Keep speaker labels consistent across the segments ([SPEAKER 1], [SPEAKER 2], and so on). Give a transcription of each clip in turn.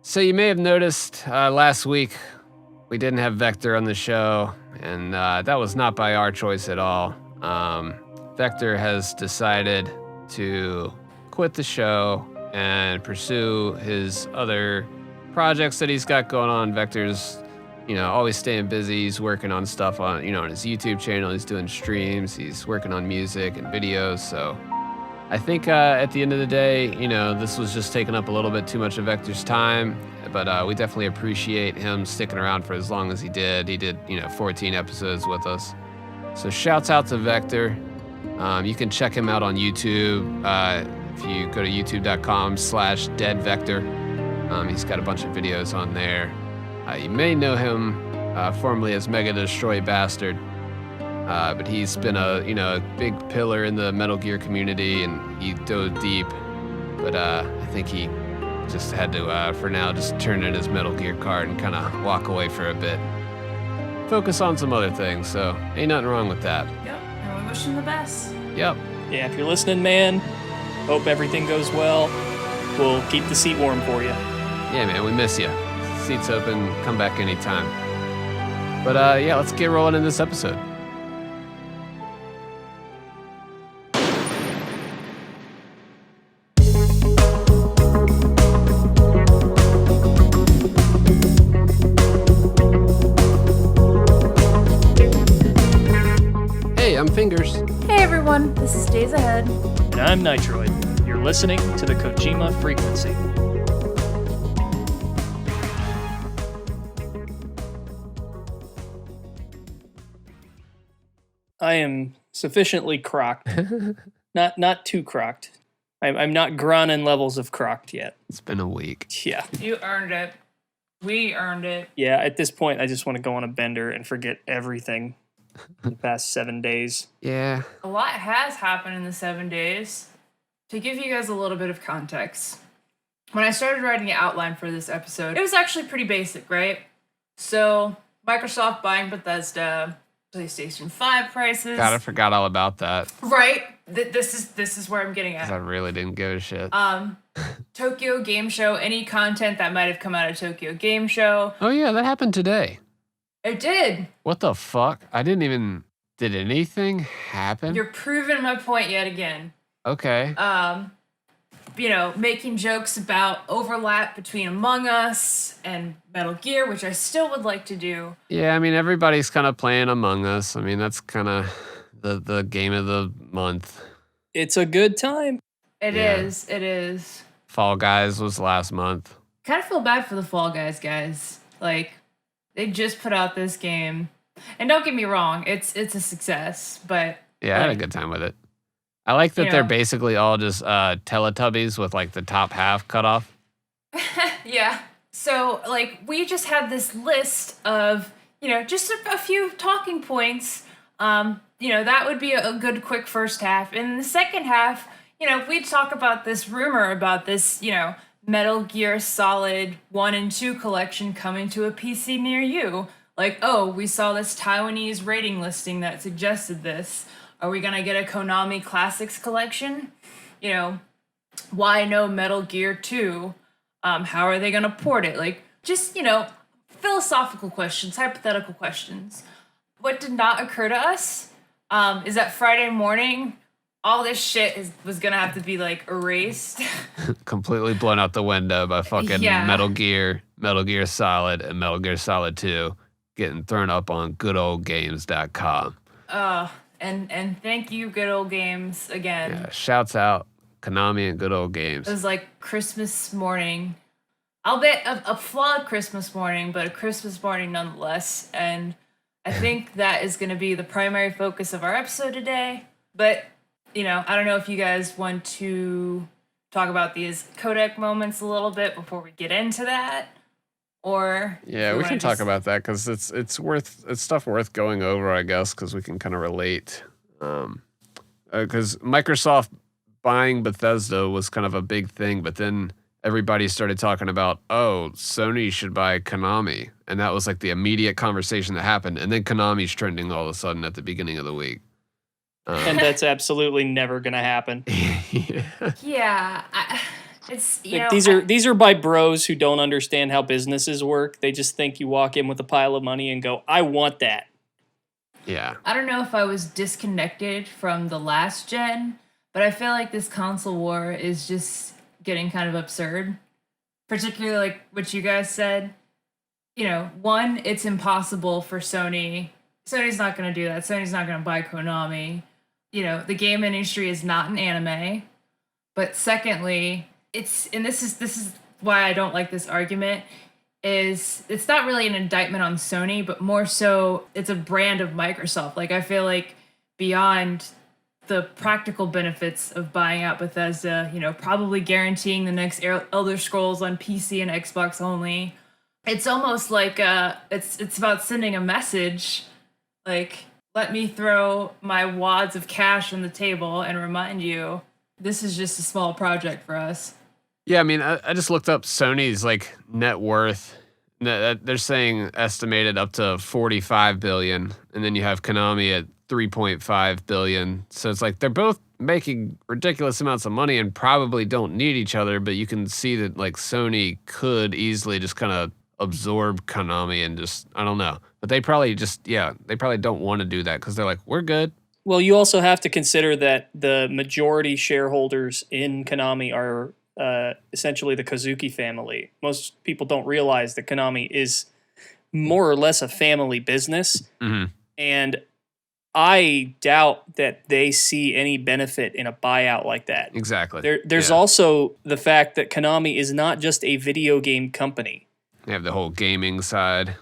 [SPEAKER 1] So you may have noticed last week we didn't have Vector on the show, and that was not by our choice at all. Vector has decided to quit the show and pursue his other projects that he's got going on. Vector's, always staying busy. He's working on stuff on, on his YouTube channel. He's doing streams. He's working on music and videos. So I think at the end of the day, this was just taking up a little bit too much of Vector's time, but we definitely appreciate him sticking around for as long as he did. He did, 14 episodes with us. So shouts out to Vector. You can check him out on YouTube. If you go to youtube.com/deadvector, he's got a bunch of videos on there. You may know him formerly as Mega Destroy Bastard. But he's been a big pillar in the Metal Gear community, and he dove deep. But I think he just had to, for now, just turn in his Metal Gear card and kind of walk away for a bit. Focus on some other things, so ain't nothing wrong with that.
[SPEAKER 2] Yep, and we wish him the best.
[SPEAKER 1] Yep.
[SPEAKER 3] Yeah, if you're listening, man, hope everything goes well. We'll keep the seat warm for you.
[SPEAKER 1] Yeah, man, we miss you. Seat's open, come back anytime. But yeah, let's get rolling in this episode. I'm Fingers.
[SPEAKER 2] Hey everyone, this is Days Ahead.
[SPEAKER 3] And I'm Nitroid. You're listening to the Kojima Frequency. I am sufficiently crocked. not too crocked. I'm not grunning levels of crocked yet.
[SPEAKER 1] It's been a week.
[SPEAKER 3] Yeah.
[SPEAKER 2] You earned it. We earned it.
[SPEAKER 3] Yeah, at this point, I just want to go on a bender and forget everything. The past 7 days.
[SPEAKER 1] Yeah.
[SPEAKER 2] A lot has happened in the 7 days. To give you guys a little bit of context, when I started writing the outline for this episode, it was actually pretty basic, right? So, Microsoft buying Bethesda, PlayStation 5 prices.
[SPEAKER 1] God, I forgot all about that.
[SPEAKER 2] Right? This is where I'm getting at.
[SPEAKER 1] 'Cause I really didn't give a shit.
[SPEAKER 2] Tokyo Game Show, any content that might have come out of Tokyo Game Show.
[SPEAKER 1] Oh yeah, that happened today.
[SPEAKER 2] It did.
[SPEAKER 1] What the fuck? Did anything happen?
[SPEAKER 2] You're proving my point yet again.
[SPEAKER 1] Okay.
[SPEAKER 2] Making jokes about overlap between Among Us and Metal Gear, which I still would like to do.
[SPEAKER 1] Yeah, I mean, everybody's kind of playing Among Us. I mean, that's kind of the game of the month.
[SPEAKER 3] It's a good time.
[SPEAKER 2] It is.
[SPEAKER 1] Fall Guys was last month.
[SPEAKER 2] Kind of feel bad for the Fall guys. Like, they just put out this game. And don't get me wrong, it's a success, but...
[SPEAKER 1] Yeah, I had a good time with it. I like that they're basically all just Teletubbies with, like, the top half cut off.
[SPEAKER 2] Yeah. So, like, we just had this list of, just a few talking points. That would be a good, quick first half. And in the second half, we'd talk about this rumor about this, Metal Gear Solid 1 and 2 collection coming to a PC near you. Like, oh, we saw this Taiwanese rating listing that suggested this. Are we going to get a Konami Classics collection? Why no Metal Gear 2? How are they going to port it? Like, just, philosophical questions, hypothetical questions. What did not occur to us is that Friday morning, all this shit was going to have to be, like, erased.
[SPEAKER 1] Completely blown out the window by fucking Metal Gear Solid, and Metal Gear Solid 2 getting thrown up on goodoldgames.com.
[SPEAKER 2] And thank you, Good Old Games, again.
[SPEAKER 1] Yeah, shouts out Konami and Good Old Games.
[SPEAKER 2] It was like Christmas morning. I'll bet a flawed Christmas morning, but a Christmas morning nonetheless. And I think that is going to be the primary focus of our episode today. But, I don't know if you guys want to talk about these codec moments a little bit before we get into that. Or
[SPEAKER 1] yeah, we can talk about that because it's stuff worth going over, I guess, because we can kind of relate. Because Microsoft buying Bethesda was kind of a big thing, but then everybody started talking about, oh, Sony should buy Konami, and that was like the immediate conversation that happened, and then Konami's trending all of a sudden at the beginning of the week.
[SPEAKER 3] And that's absolutely never going to happen.
[SPEAKER 2] Yeah. It's
[SPEAKER 3] Like, these are by bros who don't understand how businesses work. They just think you walk in with a pile of money and go, I want that.
[SPEAKER 1] Yeah.
[SPEAKER 2] I don't know if I was disconnected from the last gen, but I feel like this console war is just getting kind of absurd. Particularly like what you guys said. One, it's impossible for Sony. Sony's not going to do that. Sony's not going to buy Konami. The game industry is not an anime. But secondly, and this is why I don't like this argument, is it's not really an indictment on Sony, but more so it's a brand of Microsoft. Like, I feel like beyond the practical benefits of buying out Bethesda, probably guaranteeing the next Elder Scrolls on PC and Xbox only, it's almost like it's about sending a message, like, let me throw my wads of cash on the table and remind you this is just a small project for us.
[SPEAKER 1] Yeah, I mean, I just looked up Sony's like net worth. They're saying estimated up to 45 billion, and then you have Konami at 3.5 billion. So it's like they're both making ridiculous amounts of money and probably don't need each other, but you can see that like Sony could easily just kind of absorb Konami and just, I don't know. But they probably don't want to do that because they're like, we're good.
[SPEAKER 3] Well, you also have to consider that the majority shareholders in Konami are essentially the Kozuki family. Most people don't realize that Konami is more or less a family business.
[SPEAKER 1] Mm-hmm.
[SPEAKER 3] And I doubt that they see any benefit in a buyout like that.
[SPEAKER 1] Exactly.
[SPEAKER 3] There's also the fact that Konami is not just a video game company.
[SPEAKER 1] They have the whole gaming side.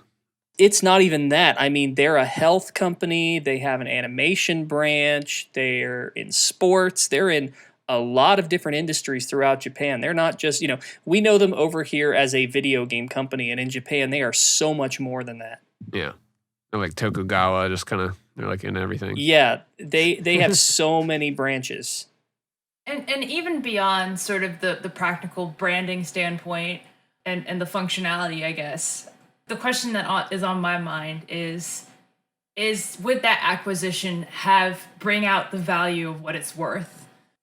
[SPEAKER 3] It's not even that. I mean, they're a health company. They have an animation branch. They're in sports. They're in a lot of different industries throughout Japan. They're not just, we know them over here as a video game company, and in Japan, they are so much more than that.
[SPEAKER 1] Yeah. They're like Tokugawa, just kind of, they're like in everything.
[SPEAKER 3] Yeah, they have so many branches.
[SPEAKER 2] And even beyond sort of the practical branding standpoint and the functionality, I guess, the question that is on my mind is would that acquisition bring out the value of what it's worth?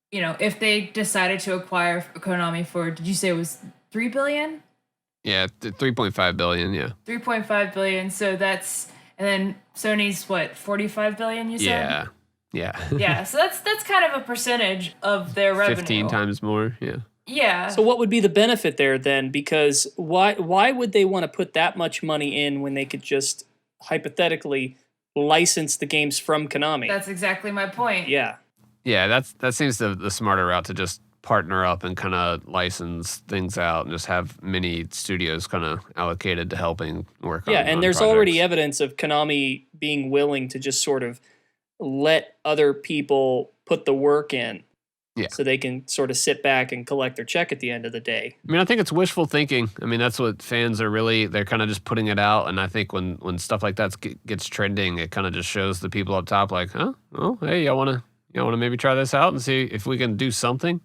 [SPEAKER 2] If they decided to acquire Konami for, did you say it was 3 billion?
[SPEAKER 1] Yeah, 3.5 billion, yeah.
[SPEAKER 2] 3.5 billion, so that's, and then Sony's what, 45 billion you said?
[SPEAKER 1] Yeah.
[SPEAKER 2] Yeah, so that's kind of a percentage of their revenue.
[SPEAKER 1] 15 times more, yeah.
[SPEAKER 2] Yeah.
[SPEAKER 3] So what would be the benefit there then? Because why would they want to put that much money in when they could just hypothetically license the games from Konami?
[SPEAKER 2] That's exactly my point.
[SPEAKER 3] Yeah.
[SPEAKER 1] Yeah, that seems the smarter route, to just partner up and kind of license things out and just have many studios kind of allocated to helping work on.
[SPEAKER 3] Yeah, and there's
[SPEAKER 1] projects.
[SPEAKER 3] already evidence of Konami being willing to just sort of let other people put the work in.
[SPEAKER 1] Yeah.
[SPEAKER 3] So they can sort of sit back and collect their check at the end of the day.
[SPEAKER 1] I mean, I think it's wishful thinking. I mean, that's what fans are really, they're kind of just putting it out. And I think when stuff like that gets trending, it kind of just shows the people up top like, huh? Oh, hey, y'all want to maybe try this out and see if we can do something?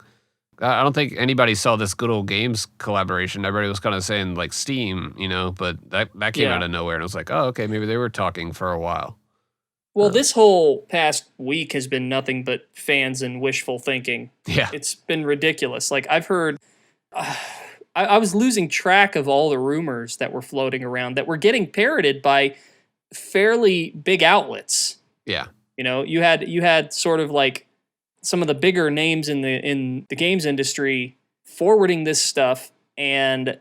[SPEAKER 1] I don't think anybody saw this Good Old Games collaboration. Everybody was kind of saying like Steam, but that came out of nowhere. And it was like, oh, okay, maybe they were talking for a while.
[SPEAKER 3] Well, this whole past week has been nothing but fans and wishful thinking.
[SPEAKER 1] Yeah.
[SPEAKER 3] It's been ridiculous. Like, I've heard, I was losing track of all the rumors that were floating around that were getting parroted by fairly big outlets.
[SPEAKER 1] Yeah.
[SPEAKER 3] You had sort of like some of the bigger names in the games industry forwarding this stuff, and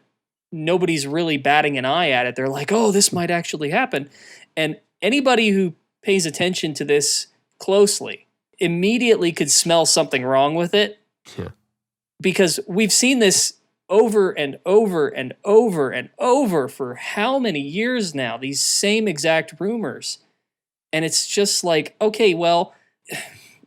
[SPEAKER 3] nobody's really batting an eye at it. They're like, oh, this might actually happen. And anybody who pays attention to this closely immediately could smell something wrong with it.
[SPEAKER 1] Yeah.
[SPEAKER 3] Because we've seen this over and over and over and over for how many years now, these same exact rumors. And it's just like, okay, well,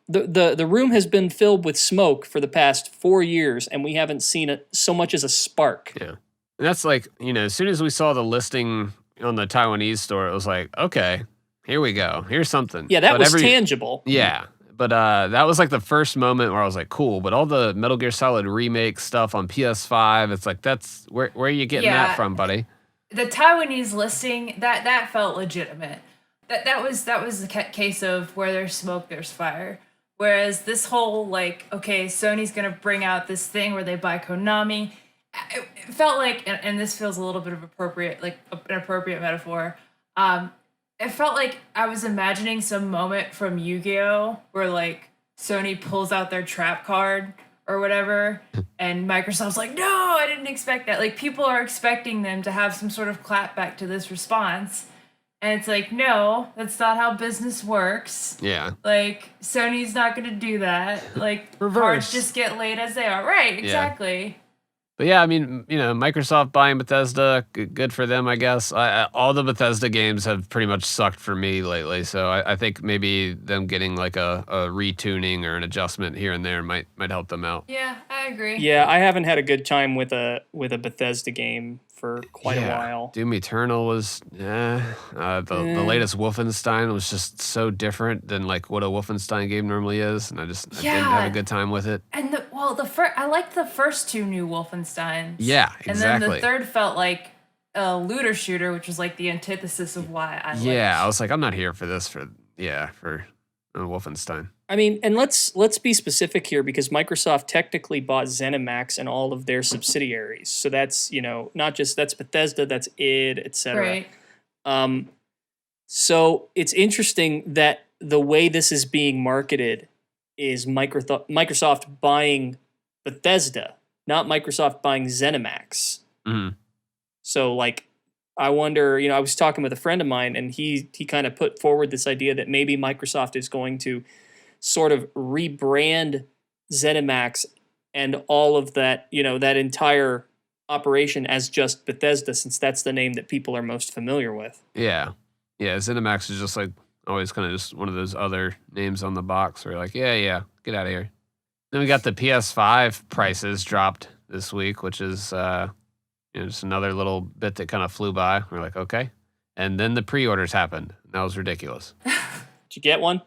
[SPEAKER 3] the room has been filled with smoke for the past 4 years, and we haven't seen so much as a spark.
[SPEAKER 1] Yeah. And that's like, as soon as we saw the listing on the Taiwanese store, it was like, okay, here we go. Here's something.
[SPEAKER 3] Yeah, that was tangible.
[SPEAKER 1] Yeah. But that was like the first moment where I was like, cool. But all the Metal Gear Solid remake stuff on PS5, it's like, that's where are you getting that from, buddy?
[SPEAKER 2] The Taiwanese listing, that felt legitimate. That was the case of where there's smoke, there's fire. Whereas this whole like, okay, Sony's gonna bring out this thing where they buy Konami. It felt like, and this feels a little bit of appropriate, like an appropriate metaphor. It felt like I was imagining some moment from Yu-Gi-Oh where like Sony pulls out their trap card or whatever, and Microsoft's like, no, I didn't expect that. Like people are expecting them to have some sort of clapback to this response. And it's like, no, that's not how business works.
[SPEAKER 1] Yeah.
[SPEAKER 2] Like, Sony's not going to do that. Like,
[SPEAKER 1] Reverse.
[SPEAKER 2] Cards just get laid as they are. Right, exactly.
[SPEAKER 1] But yeah, I mean, Microsoft buying Bethesda, good for them, I guess. All the Bethesda games have pretty much sucked for me lately, so I think maybe them getting like a retuning or an adjustment here and there might help them out.
[SPEAKER 2] Yeah, I agree.
[SPEAKER 3] Yeah, I haven't had a good time with a Bethesda game for quite a while.
[SPEAKER 1] Doom Eternal was, the latest Wolfenstein was just so different than like what a Wolfenstein game normally is, and I didn't have a good time with it.
[SPEAKER 2] And I liked the first two new Wolfensteins.
[SPEAKER 1] Yeah, exactly.
[SPEAKER 2] And then the third felt like a looter shooter, which was like the antithesis of why I liked.
[SPEAKER 1] Yeah, I was like, I'm not here for this for Wolfenstein.
[SPEAKER 3] I mean, and let's be specific here because Microsoft technically bought ZeniMax and all of their subsidiaries. So that's, not just that's Bethesda, that's id, etc.
[SPEAKER 2] Right.
[SPEAKER 3] So it's interesting that the way this is being marketed is Microsoft buying Bethesda, not Microsoft buying ZeniMax.
[SPEAKER 1] Mm-hmm.
[SPEAKER 3] So like, I wonder, I was talking with a friend of mine and he kind of put forward this idea that maybe Microsoft is going to sort of rebrand ZeniMax and all of that, that entire operation as just Bethesda, since that's the name that people are most familiar with.
[SPEAKER 1] Yeah. Yeah, ZeniMax is just like always kind of just one of those other names on the box where you're like, yeah, get out of here. Then we got the PS5 prices dropped this week, which is just another little bit that kind of flew by. We're like, okay. And then the pre-orders happened. That was ridiculous.
[SPEAKER 3] Did you get one?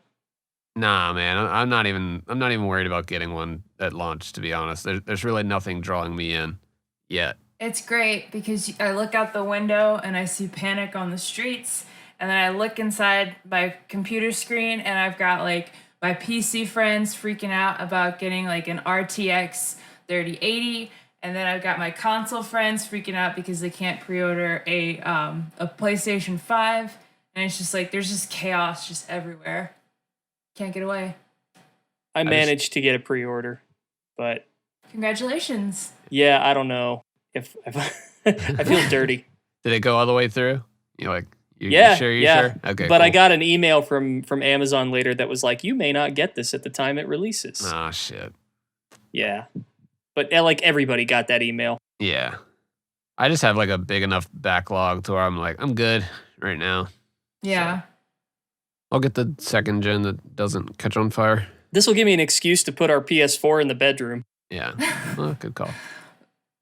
[SPEAKER 1] Nah, man, I'm not even worried about getting one at launch, to be honest. There's really nothing drawing me in yet.
[SPEAKER 2] It's great because I look out the window and I see panic on the streets, and then I look inside my computer screen and I've got like my PC friends freaking out about getting like an RTX 3080, and then I've got my console friends freaking out because they can't pre-order a PlayStation 5, and it's just like there's just chaos just everywhere. Can't get away.
[SPEAKER 3] I managed to get a pre-order, but
[SPEAKER 2] congratulations.
[SPEAKER 3] Yeah, I don't know if I feel dirty.
[SPEAKER 1] Did it go all the way through? Sure? Okay,
[SPEAKER 3] but
[SPEAKER 1] cool.
[SPEAKER 3] I got an email from Amazon later that was like, you may not get this at the time it releases.
[SPEAKER 1] Oh shit.
[SPEAKER 3] Yeah, but like everybody got that email.
[SPEAKER 1] Yeah, I just have like a big enough backlog to where I'm like, I'm good right now.
[SPEAKER 2] Yeah.
[SPEAKER 1] So I'll get the second gen that doesn't catch on fire.
[SPEAKER 3] This will give me an excuse to put our PS4 in the bedroom.
[SPEAKER 1] Yeah. Well, good call.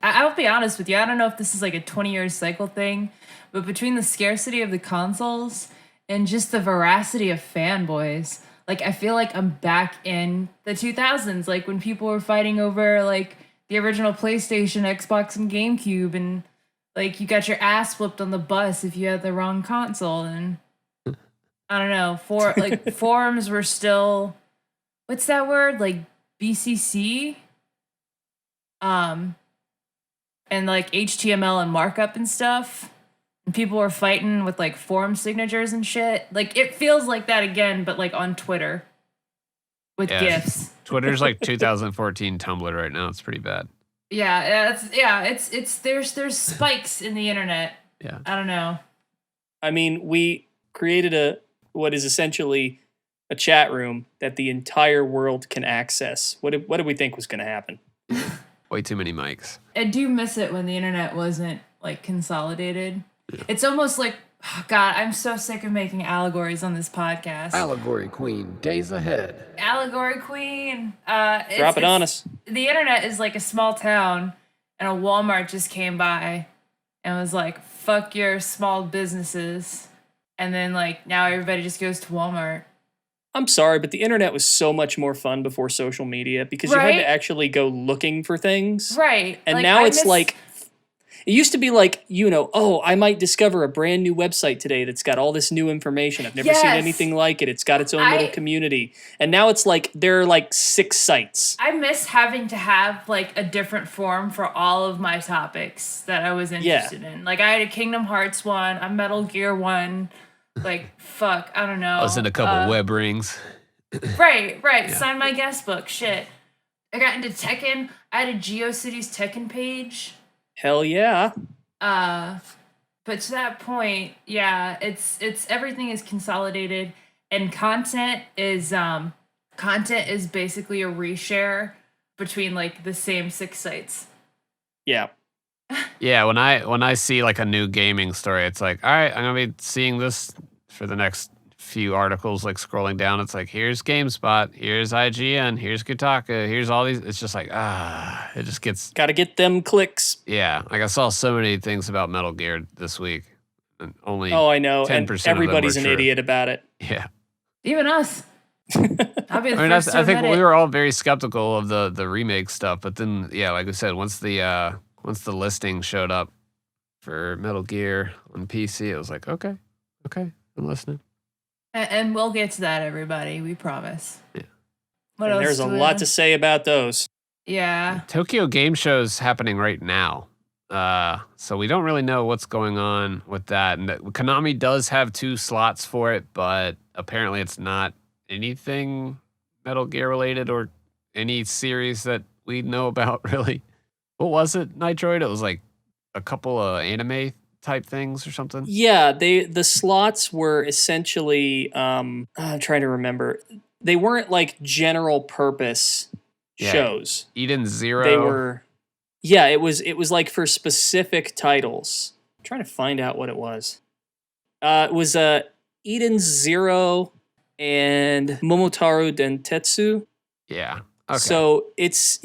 [SPEAKER 2] I'll be honest with you. I don't know if this is like a 20-year cycle thing, but between the scarcity of the consoles and just the veracity of fanboys, like I feel like I'm back in the 2000s, like when people were fighting over like the original PlayStation, Xbox, and GameCube, and like you got your ass flipped on the bus if you had the wrong console, and I don't know, forums were still, what's that word? Like BCC? And like HTML and markup and stuff. And people were fighting with like forum signatures and shit. Like it feels like that again, but like on Twitter with GIFs.
[SPEAKER 1] Twitter's like 2014 Tumblr right now. It's pretty bad.
[SPEAKER 2] It's there's spikes in the internet.
[SPEAKER 1] Yeah.
[SPEAKER 2] I don't know.
[SPEAKER 3] I mean, we created what is essentially a chat room that the entire world can access. What did we think was going to happen?
[SPEAKER 1] Way too many mics.
[SPEAKER 2] I do miss it when the internet wasn't like consolidated. Yeah. It's almost like, oh God, I'm so sick of making allegories on this podcast.
[SPEAKER 1] Allegory Queen, days ahead.
[SPEAKER 2] Allegory Queen.
[SPEAKER 3] Drop it on us.
[SPEAKER 2] The internet is like a small town, and a Walmart just came by and was like, fuck your small businesses. And then like now everybody just goes to Walmart.
[SPEAKER 3] I'm sorry, but the internet was so much more fun before social media because you had to actually go looking for things.
[SPEAKER 2] Right.
[SPEAKER 3] And
[SPEAKER 2] like,
[SPEAKER 3] now It used to be like, oh, I might discover a brand new website today that's got all this new information. I've never seen anything like it. It's got its own little community. And now it's like there are like 6 sites.
[SPEAKER 2] I miss having to have like a different form for all of my topics that I was interested in. Like I had a Kingdom Hearts one, a Metal Gear one. Like fuck, I don't know.
[SPEAKER 1] I was in a couple web rings.
[SPEAKER 2] Right. Yeah. Sign my guest book. Shit. I got into Tekken. I had a GeoCities Tekken page.
[SPEAKER 3] Hell yeah.
[SPEAKER 2] But to that point, yeah, it's everything is consolidated, and content is basically a reshare between like the same 6 sites.
[SPEAKER 3] Yeah.
[SPEAKER 1] Yeah, when I see like a new gaming story, it's like, all right, I'm gonna be seeing this for the next few articles, like scrolling down. It's like, here's GameSpot, here's IGN, here's Kotaku, here's all these. It's just like, it just gets.
[SPEAKER 3] Got to get them clicks.
[SPEAKER 1] Yeah, like I saw so many things about Metal Gear this week, and only.
[SPEAKER 3] Oh, I know,
[SPEAKER 1] 10%
[SPEAKER 3] and everybody's
[SPEAKER 1] of them
[SPEAKER 3] an
[SPEAKER 1] were true.
[SPEAKER 3] idiot about it.
[SPEAKER 1] Yeah.
[SPEAKER 2] Even us. I'll be the first to
[SPEAKER 1] I think
[SPEAKER 2] admit
[SPEAKER 1] we
[SPEAKER 2] it.
[SPEAKER 1] were all very skeptical of the remake stuff, but then yeah, like I said, once the listing showed up for Metal Gear on PC, it was like, okay, I'm listening.
[SPEAKER 2] And we'll get to that, everybody. We promise.
[SPEAKER 1] Yeah.
[SPEAKER 2] What
[SPEAKER 3] And
[SPEAKER 2] else?
[SPEAKER 3] there's a lot to say about those.
[SPEAKER 2] Yeah.
[SPEAKER 1] Tokyo Game Show's happening right now. So we don't really know what's going on with that. And Konami does have 2 slots for it, but apparently it's not anything Metal Gear related or any series that we know about, really. What was it, Nitroid? It was like a couple of anime type things or something?
[SPEAKER 3] Yeah, the slots were essentially, I'm trying to remember. They weren't like general purpose shows.
[SPEAKER 1] Eden Zero.
[SPEAKER 3] They were, it was like for specific titles. I'm trying to find out what it was. It was Eden Zero and Momotaro Dentetsu.
[SPEAKER 1] Yeah. Okay.
[SPEAKER 3] So it's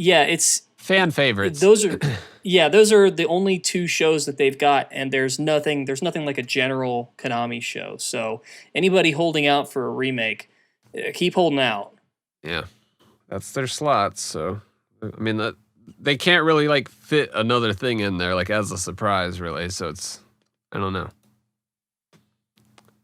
[SPEAKER 1] fan favorites.
[SPEAKER 3] Those are the only 2 shows that they've got, and there's nothing like a general Konami show. So anybody holding out for a remake, keep holding out.
[SPEAKER 1] Yeah, that's their slots. So I mean, they can't really like fit another thing in there like as a surprise, really. So it's, I don't know.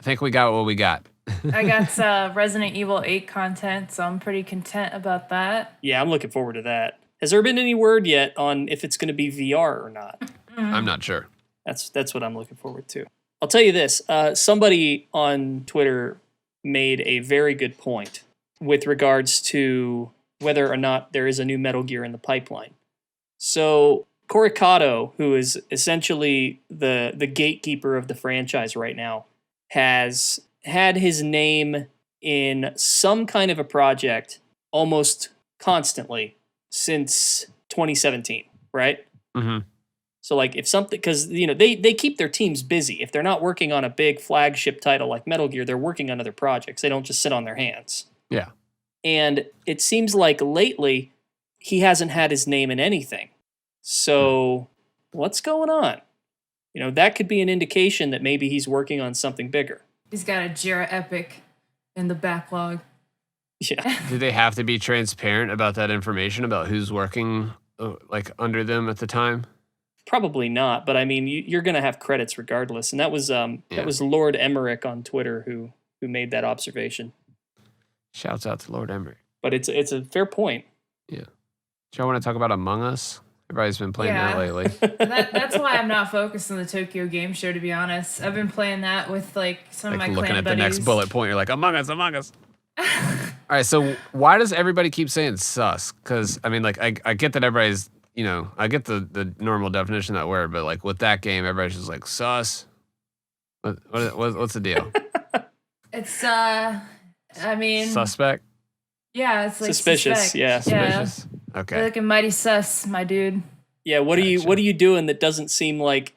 [SPEAKER 1] I think we got what we got.
[SPEAKER 2] I got Resident Evil 8 content, so I'm pretty content about that.
[SPEAKER 3] Yeah, I'm looking forward to that. Has there been any word yet on if it's going to be VR or not?
[SPEAKER 1] I'm not sure.
[SPEAKER 3] That's what I'm looking forward to. I'll tell you this. Somebody on Twitter made a very good point with regards to whether or not there is a new Metal Gear in the pipeline. So Korikato, who is essentially the gatekeeper of the franchise right now, has had his name in some kind of a project almost constantly since 2017, right?
[SPEAKER 1] Mm-hmm.
[SPEAKER 3] So like if something, because they keep their teams busy. If they're not working on a big flagship title like Metal Gear, they're working on other projects. They don't just sit on their hands.
[SPEAKER 1] Yeah.
[SPEAKER 3] And it seems like lately he hasn't had his name in anything. So what's going on? That could be an indication that maybe he's working on something bigger.
[SPEAKER 2] He's got a Jira Epic in the backlog.
[SPEAKER 3] Yeah.
[SPEAKER 1] Do they have to be transparent about that information about who's working like under them at the time?
[SPEAKER 3] Probably not, but I mean, you're going to have credits regardless. And that was Lord Emmerich on Twitter who made that observation.
[SPEAKER 1] Shouts out to Lord Emmerich.
[SPEAKER 3] But it's a fair point.
[SPEAKER 1] Yeah. Do y'all want to talk about Among Us? Everybody's been playing that lately.
[SPEAKER 2] That's why I'm not focused on the Tokyo Game Show, to be honest. I've been playing that with like some of my
[SPEAKER 1] looking
[SPEAKER 2] clan
[SPEAKER 1] at
[SPEAKER 2] buddies.
[SPEAKER 1] the next bullet point, you're like, Among Us. All right, so why does everybody keep saying sus? Because I mean, like, I get that everybody's, I get the normal definition of that word, but like with that game, everybody's just like sus. What's the deal?
[SPEAKER 2] It's I mean,
[SPEAKER 1] Suspect.
[SPEAKER 2] Yeah, it's like
[SPEAKER 3] suspicious.
[SPEAKER 2] suspect.
[SPEAKER 3] Yeah,
[SPEAKER 1] suspicious. Okay.
[SPEAKER 2] You're looking mighty sus, my dude.
[SPEAKER 3] Yeah, what are you doing that doesn't seem like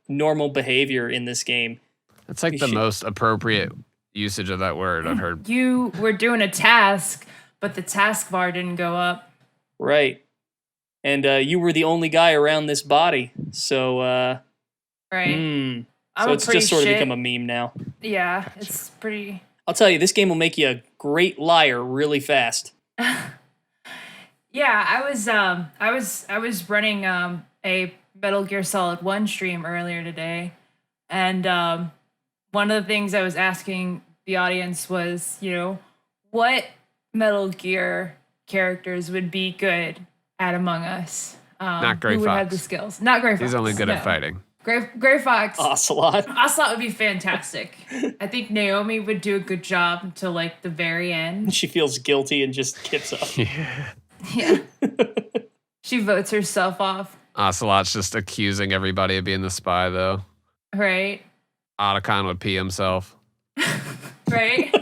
[SPEAKER 3] normal behavior in this game?
[SPEAKER 1] It's like the most appropriate usage of that word I've heard.
[SPEAKER 2] You were doing a task, but the task bar didn't go up.
[SPEAKER 3] Right. And you were the only guy around this body. So
[SPEAKER 2] right.
[SPEAKER 3] So it's just sort of become a meme now.
[SPEAKER 2] Yeah, it's pretty.
[SPEAKER 3] I'll tell you, this game will make you a great liar really fast.
[SPEAKER 2] Yeah, I was running a Metal Gear Solid 1 stream earlier today. And one of the things I was asking the audience was, what Metal Gear characters would be good at Among Us?
[SPEAKER 1] Not Gray
[SPEAKER 2] who would
[SPEAKER 1] Fox.
[SPEAKER 2] have the skills? Not Gray Fox.
[SPEAKER 1] He's only good
[SPEAKER 2] no.
[SPEAKER 1] at fighting.
[SPEAKER 2] Gray Fox.
[SPEAKER 3] Ocelot.
[SPEAKER 2] Ocelot would be fantastic. I think Naomi would do a good job until like the very end.
[SPEAKER 3] She feels guilty and just gives up.
[SPEAKER 2] Yeah. She votes herself off.
[SPEAKER 1] Ocelot's just accusing everybody of being the spy, though.
[SPEAKER 2] Right.
[SPEAKER 1] Otacon would pee himself.
[SPEAKER 2] Right.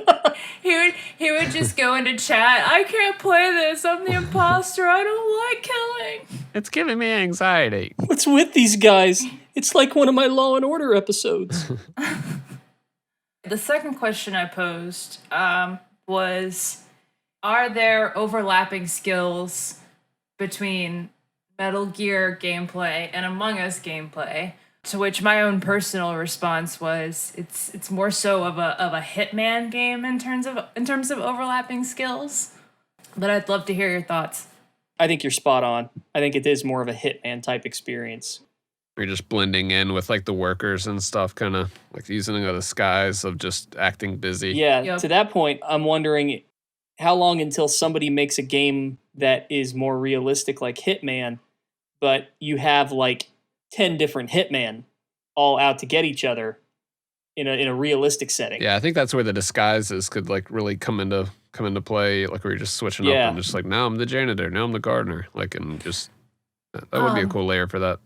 [SPEAKER 2] He would just go into chat. I can't play this. I'm the imposter. I don't like killing.
[SPEAKER 1] It's giving me anxiety.
[SPEAKER 3] What's with these guys? It's like one of my Law and Order episodes.
[SPEAKER 2] The second question I posed was, are there overlapping skills between Metal Gear gameplay and Among Us gameplay? To which my own personal response was, it's more so of a Hitman game in terms of overlapping skills. But I'd love to hear your thoughts.
[SPEAKER 3] I think you're spot on. I think it is more of a Hitman type experience.
[SPEAKER 1] You're just blending in with like the workers and stuff, kind of like using the disguise of just acting busy.
[SPEAKER 3] Yeah,
[SPEAKER 2] Yep.
[SPEAKER 3] To that point, I'm wondering how long until somebody makes a game that is more realistic like Hitman, but you have like 10 different Hitman all out to get each other in a realistic setting.
[SPEAKER 1] Yeah, I think that's where the disguises could like really come into play. Like where you're just switching up and just like, now I'm the janitor, now I'm the gardener. Like, and just that would be a cool layer for that.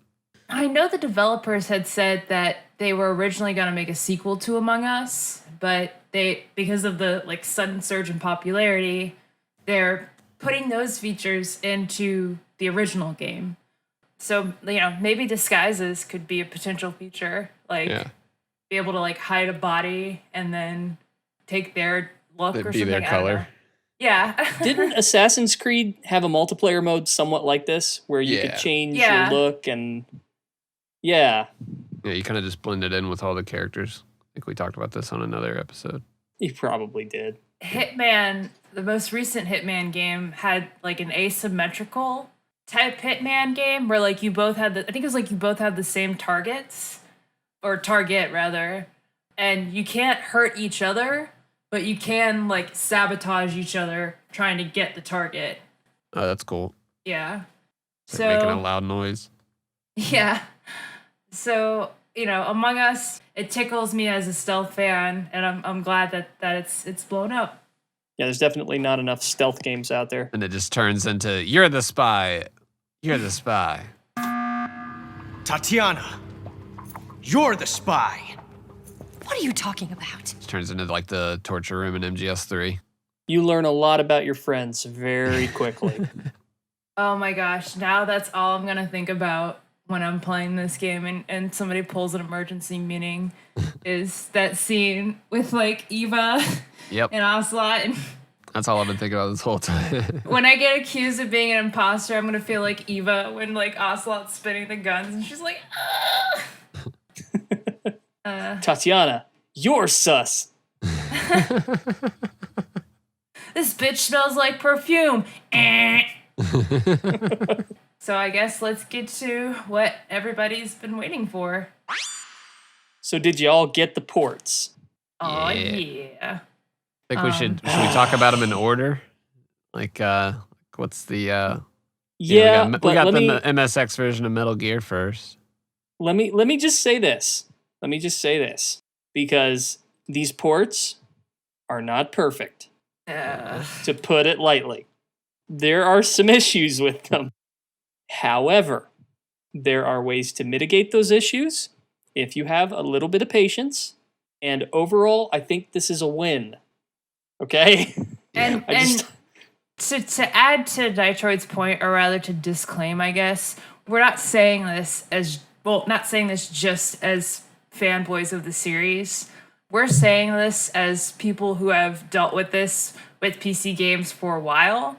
[SPEAKER 2] I know the developers had said that they were originally going to make a sequel to Among Us, but because of the like sudden surge in popularity, they're putting those features into the original game. So, maybe disguises could be a potential feature, like be able to like hide a body and then take their look or
[SPEAKER 1] Be
[SPEAKER 2] something.
[SPEAKER 1] their
[SPEAKER 2] I don't
[SPEAKER 1] color.
[SPEAKER 2] know. Yeah.
[SPEAKER 3] Didn't Assassin's Creed have a multiplayer mode somewhat like this, where you could change
[SPEAKER 2] Yeah.
[SPEAKER 3] your look and yeah,
[SPEAKER 1] you kind of just blend it in with all the characters. I think we talked about this on another episode.
[SPEAKER 3] you probably did.
[SPEAKER 2] Hitman, the most recent Hitman game had like an asymmetrical type Hitman game where like you both had the same targets, or target rather, and you can't hurt each other, but you can like sabotage each other trying to get the target.
[SPEAKER 1] Oh, that's cool.
[SPEAKER 2] Yeah.
[SPEAKER 1] It's like making a loud noise.
[SPEAKER 2] Yeah. So, Among Us, it tickles me as a stealth fan, and I'm glad that it's blown up.
[SPEAKER 3] Yeah, there's definitely not enough stealth games out there.
[SPEAKER 1] And it just turns into, you're the spy. You're the spy.
[SPEAKER 4] Tatiana, you're the spy.
[SPEAKER 5] What are you talking about?
[SPEAKER 1] It turns into like the torture room in MGS3.
[SPEAKER 3] You learn a lot about your friends very quickly.
[SPEAKER 2] Oh my gosh, now that's all I'm gonna think about when I'm playing this game and somebody pulls an emergency meeting is that scene with like Eva
[SPEAKER 1] Yep.
[SPEAKER 2] and Ocelot. And
[SPEAKER 1] That's all I've been thinking about this whole time.
[SPEAKER 2] when I get accused of being an imposter, I'm gonna feel like Eva when like Ocelot's spinning the guns and she's like, ah!
[SPEAKER 3] Tatiana, you're sus.
[SPEAKER 2] This bitch smells like perfume. Eh. So I guess let's get to what everybody's been waiting for.
[SPEAKER 3] So did you all get the ports?
[SPEAKER 2] Oh
[SPEAKER 1] Yeah.
[SPEAKER 2] yeah.
[SPEAKER 1] I think should we talk about them in order? Like, what's the,
[SPEAKER 3] Yeah,
[SPEAKER 1] we
[SPEAKER 3] but
[SPEAKER 1] got
[SPEAKER 3] let
[SPEAKER 1] the
[SPEAKER 3] me
[SPEAKER 1] MSX version of Metal Gear first.
[SPEAKER 3] let me just say this. Because these ports are not perfect, to put it lightly. There are some issues with them. However, there are ways to mitigate those issues if you have a little bit of patience. And overall, I think this is a win. Okay?
[SPEAKER 2] And to add to Detroit's point, or rather to disclaim, I guess, we're not saying this just as fanboys of the series. We're saying this as people who have dealt with this with PC games for a while.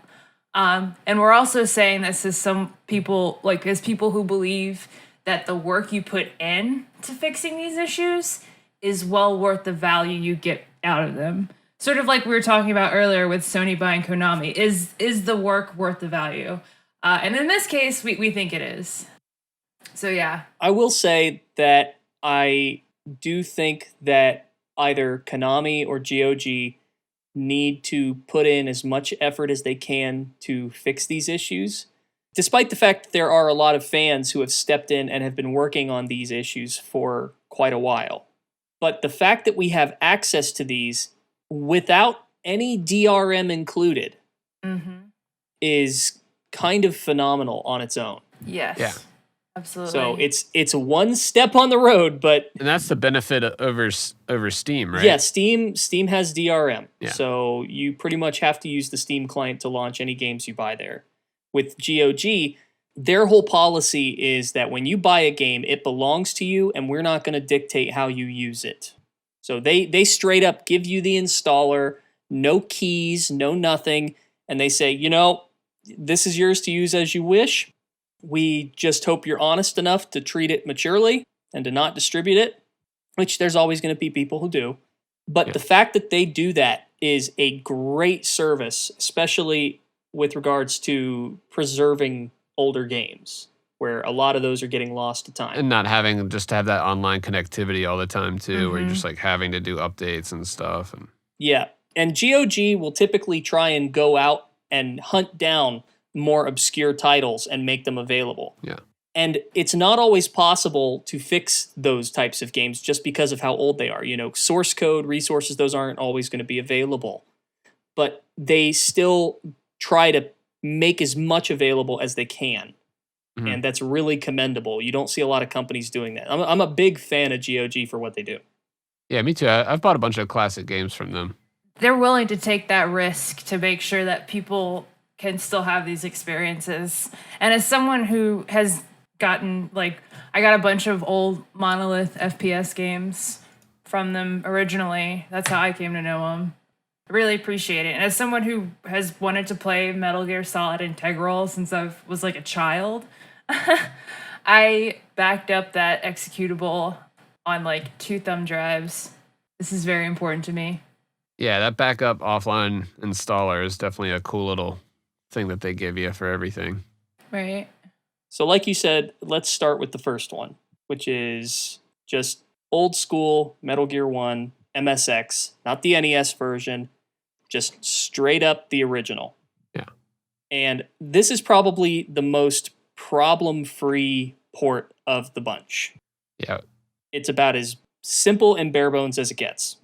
[SPEAKER 2] And we're also saying this as some people, like as people who believe that the work you put in to fixing these issues is well worth the value you get out of them. Sort of like we were talking about earlier with Sony buying Konami. Is the work worth the value? And in this case, we think it is. So yeah.
[SPEAKER 3] I will say that I do think that either Konami or GOG need to put in as much effort as they can to fix these issues, despite the fact that there are a lot of fans who have stepped in and have been working on these issues for quite a while. But the fact that we have access to these without any DRM included is kind of phenomenal on its own.
[SPEAKER 2] Yes.
[SPEAKER 1] Yeah.
[SPEAKER 2] Absolutely.
[SPEAKER 3] So it's one step on the road, but
[SPEAKER 1] And that's the benefit over Steam, right?
[SPEAKER 3] yeah, Steam has DRM.
[SPEAKER 1] Yeah.
[SPEAKER 3] So you pretty much have to use the Steam client to launch any games you buy there. With GOG, their whole policy is that when you buy a game, it belongs to you and we're not going to dictate how you use it. So they straight up give you the installer, no keys, no nothing, and they say, this is yours to use as you wish. We just hope you're honest enough to treat it maturely and to not distribute it, which there's always going to be people who do. But the fact that they do that is a great service, especially with regards to preserving older games, where a lot of those are getting lost to time.
[SPEAKER 1] And not having just to have that online connectivity all the time too, where you're just like having to do updates and stuff. And
[SPEAKER 3] yeah. And GOG will typically try and go out and hunt down more obscure titles and make them available.
[SPEAKER 1] Yeah.
[SPEAKER 3] And it's not always possible to fix those types of games just because of how old they are. Source code, resources, those aren't always going to be available. But they still try to make as much available as they can. And that's really commendable. You don't see a lot of companies doing that. I'm a big fan of GOG for what they do.
[SPEAKER 1] Yeah, me too. I've bought a bunch of classic games from them.
[SPEAKER 2] They're willing to take that risk to make sure that people can still have these experiences. And as someone who has gotten, I got a bunch of old Monolith FPS games from them originally. That's how I came to know them. I really appreciate it. And as someone who has wanted to play Metal Gear Solid Integral since I was a child, I backed up that executable on 2 thumb drives. This is very important to me.
[SPEAKER 1] Yeah, that backup offline installer is definitely a cool little thing that they give you for everything.
[SPEAKER 2] Right.
[SPEAKER 3] So like you said, let's start with the first one, which is just old school Metal Gear 1 MSX, not the NES version, just straight up the original.
[SPEAKER 1] Yeah.
[SPEAKER 3] And this is probably the most problem-free port of the bunch.
[SPEAKER 1] Yeah.
[SPEAKER 3] It's about as simple and bare bones as it gets,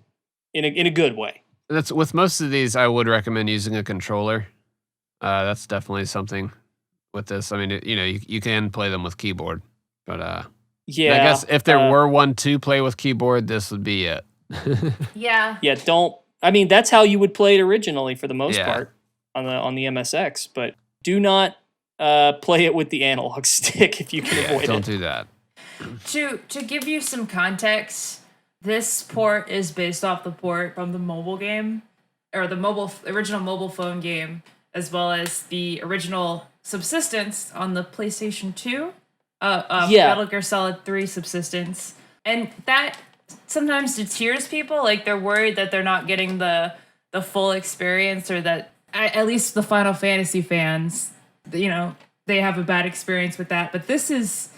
[SPEAKER 3] in a good way.
[SPEAKER 1] That's with most of these. I would recommend using a controller. That's definitely something with this. I mean, you can play them with keyboard, but
[SPEAKER 3] yeah,
[SPEAKER 1] I guess if there were one to play with keyboard, this would be it.
[SPEAKER 2] Yeah.
[SPEAKER 3] Yeah, that's how you would play it originally for the most
[SPEAKER 1] Yeah.
[SPEAKER 3] part on the MSX, but do not play it with the analog stick if you can avoid
[SPEAKER 1] Don't
[SPEAKER 3] it.
[SPEAKER 1] do that.
[SPEAKER 2] To give you some context, this port is based off the port from the mobile game, or the original mobile phone game, as well as the original Subsistence on the PlayStation 2. Metal Gear Solid 3 Subsistence. And that sometimes deters people. They're worried that they're not getting the full experience, or that at least the Final Fantasy fans, they have a bad experience with that. But this is,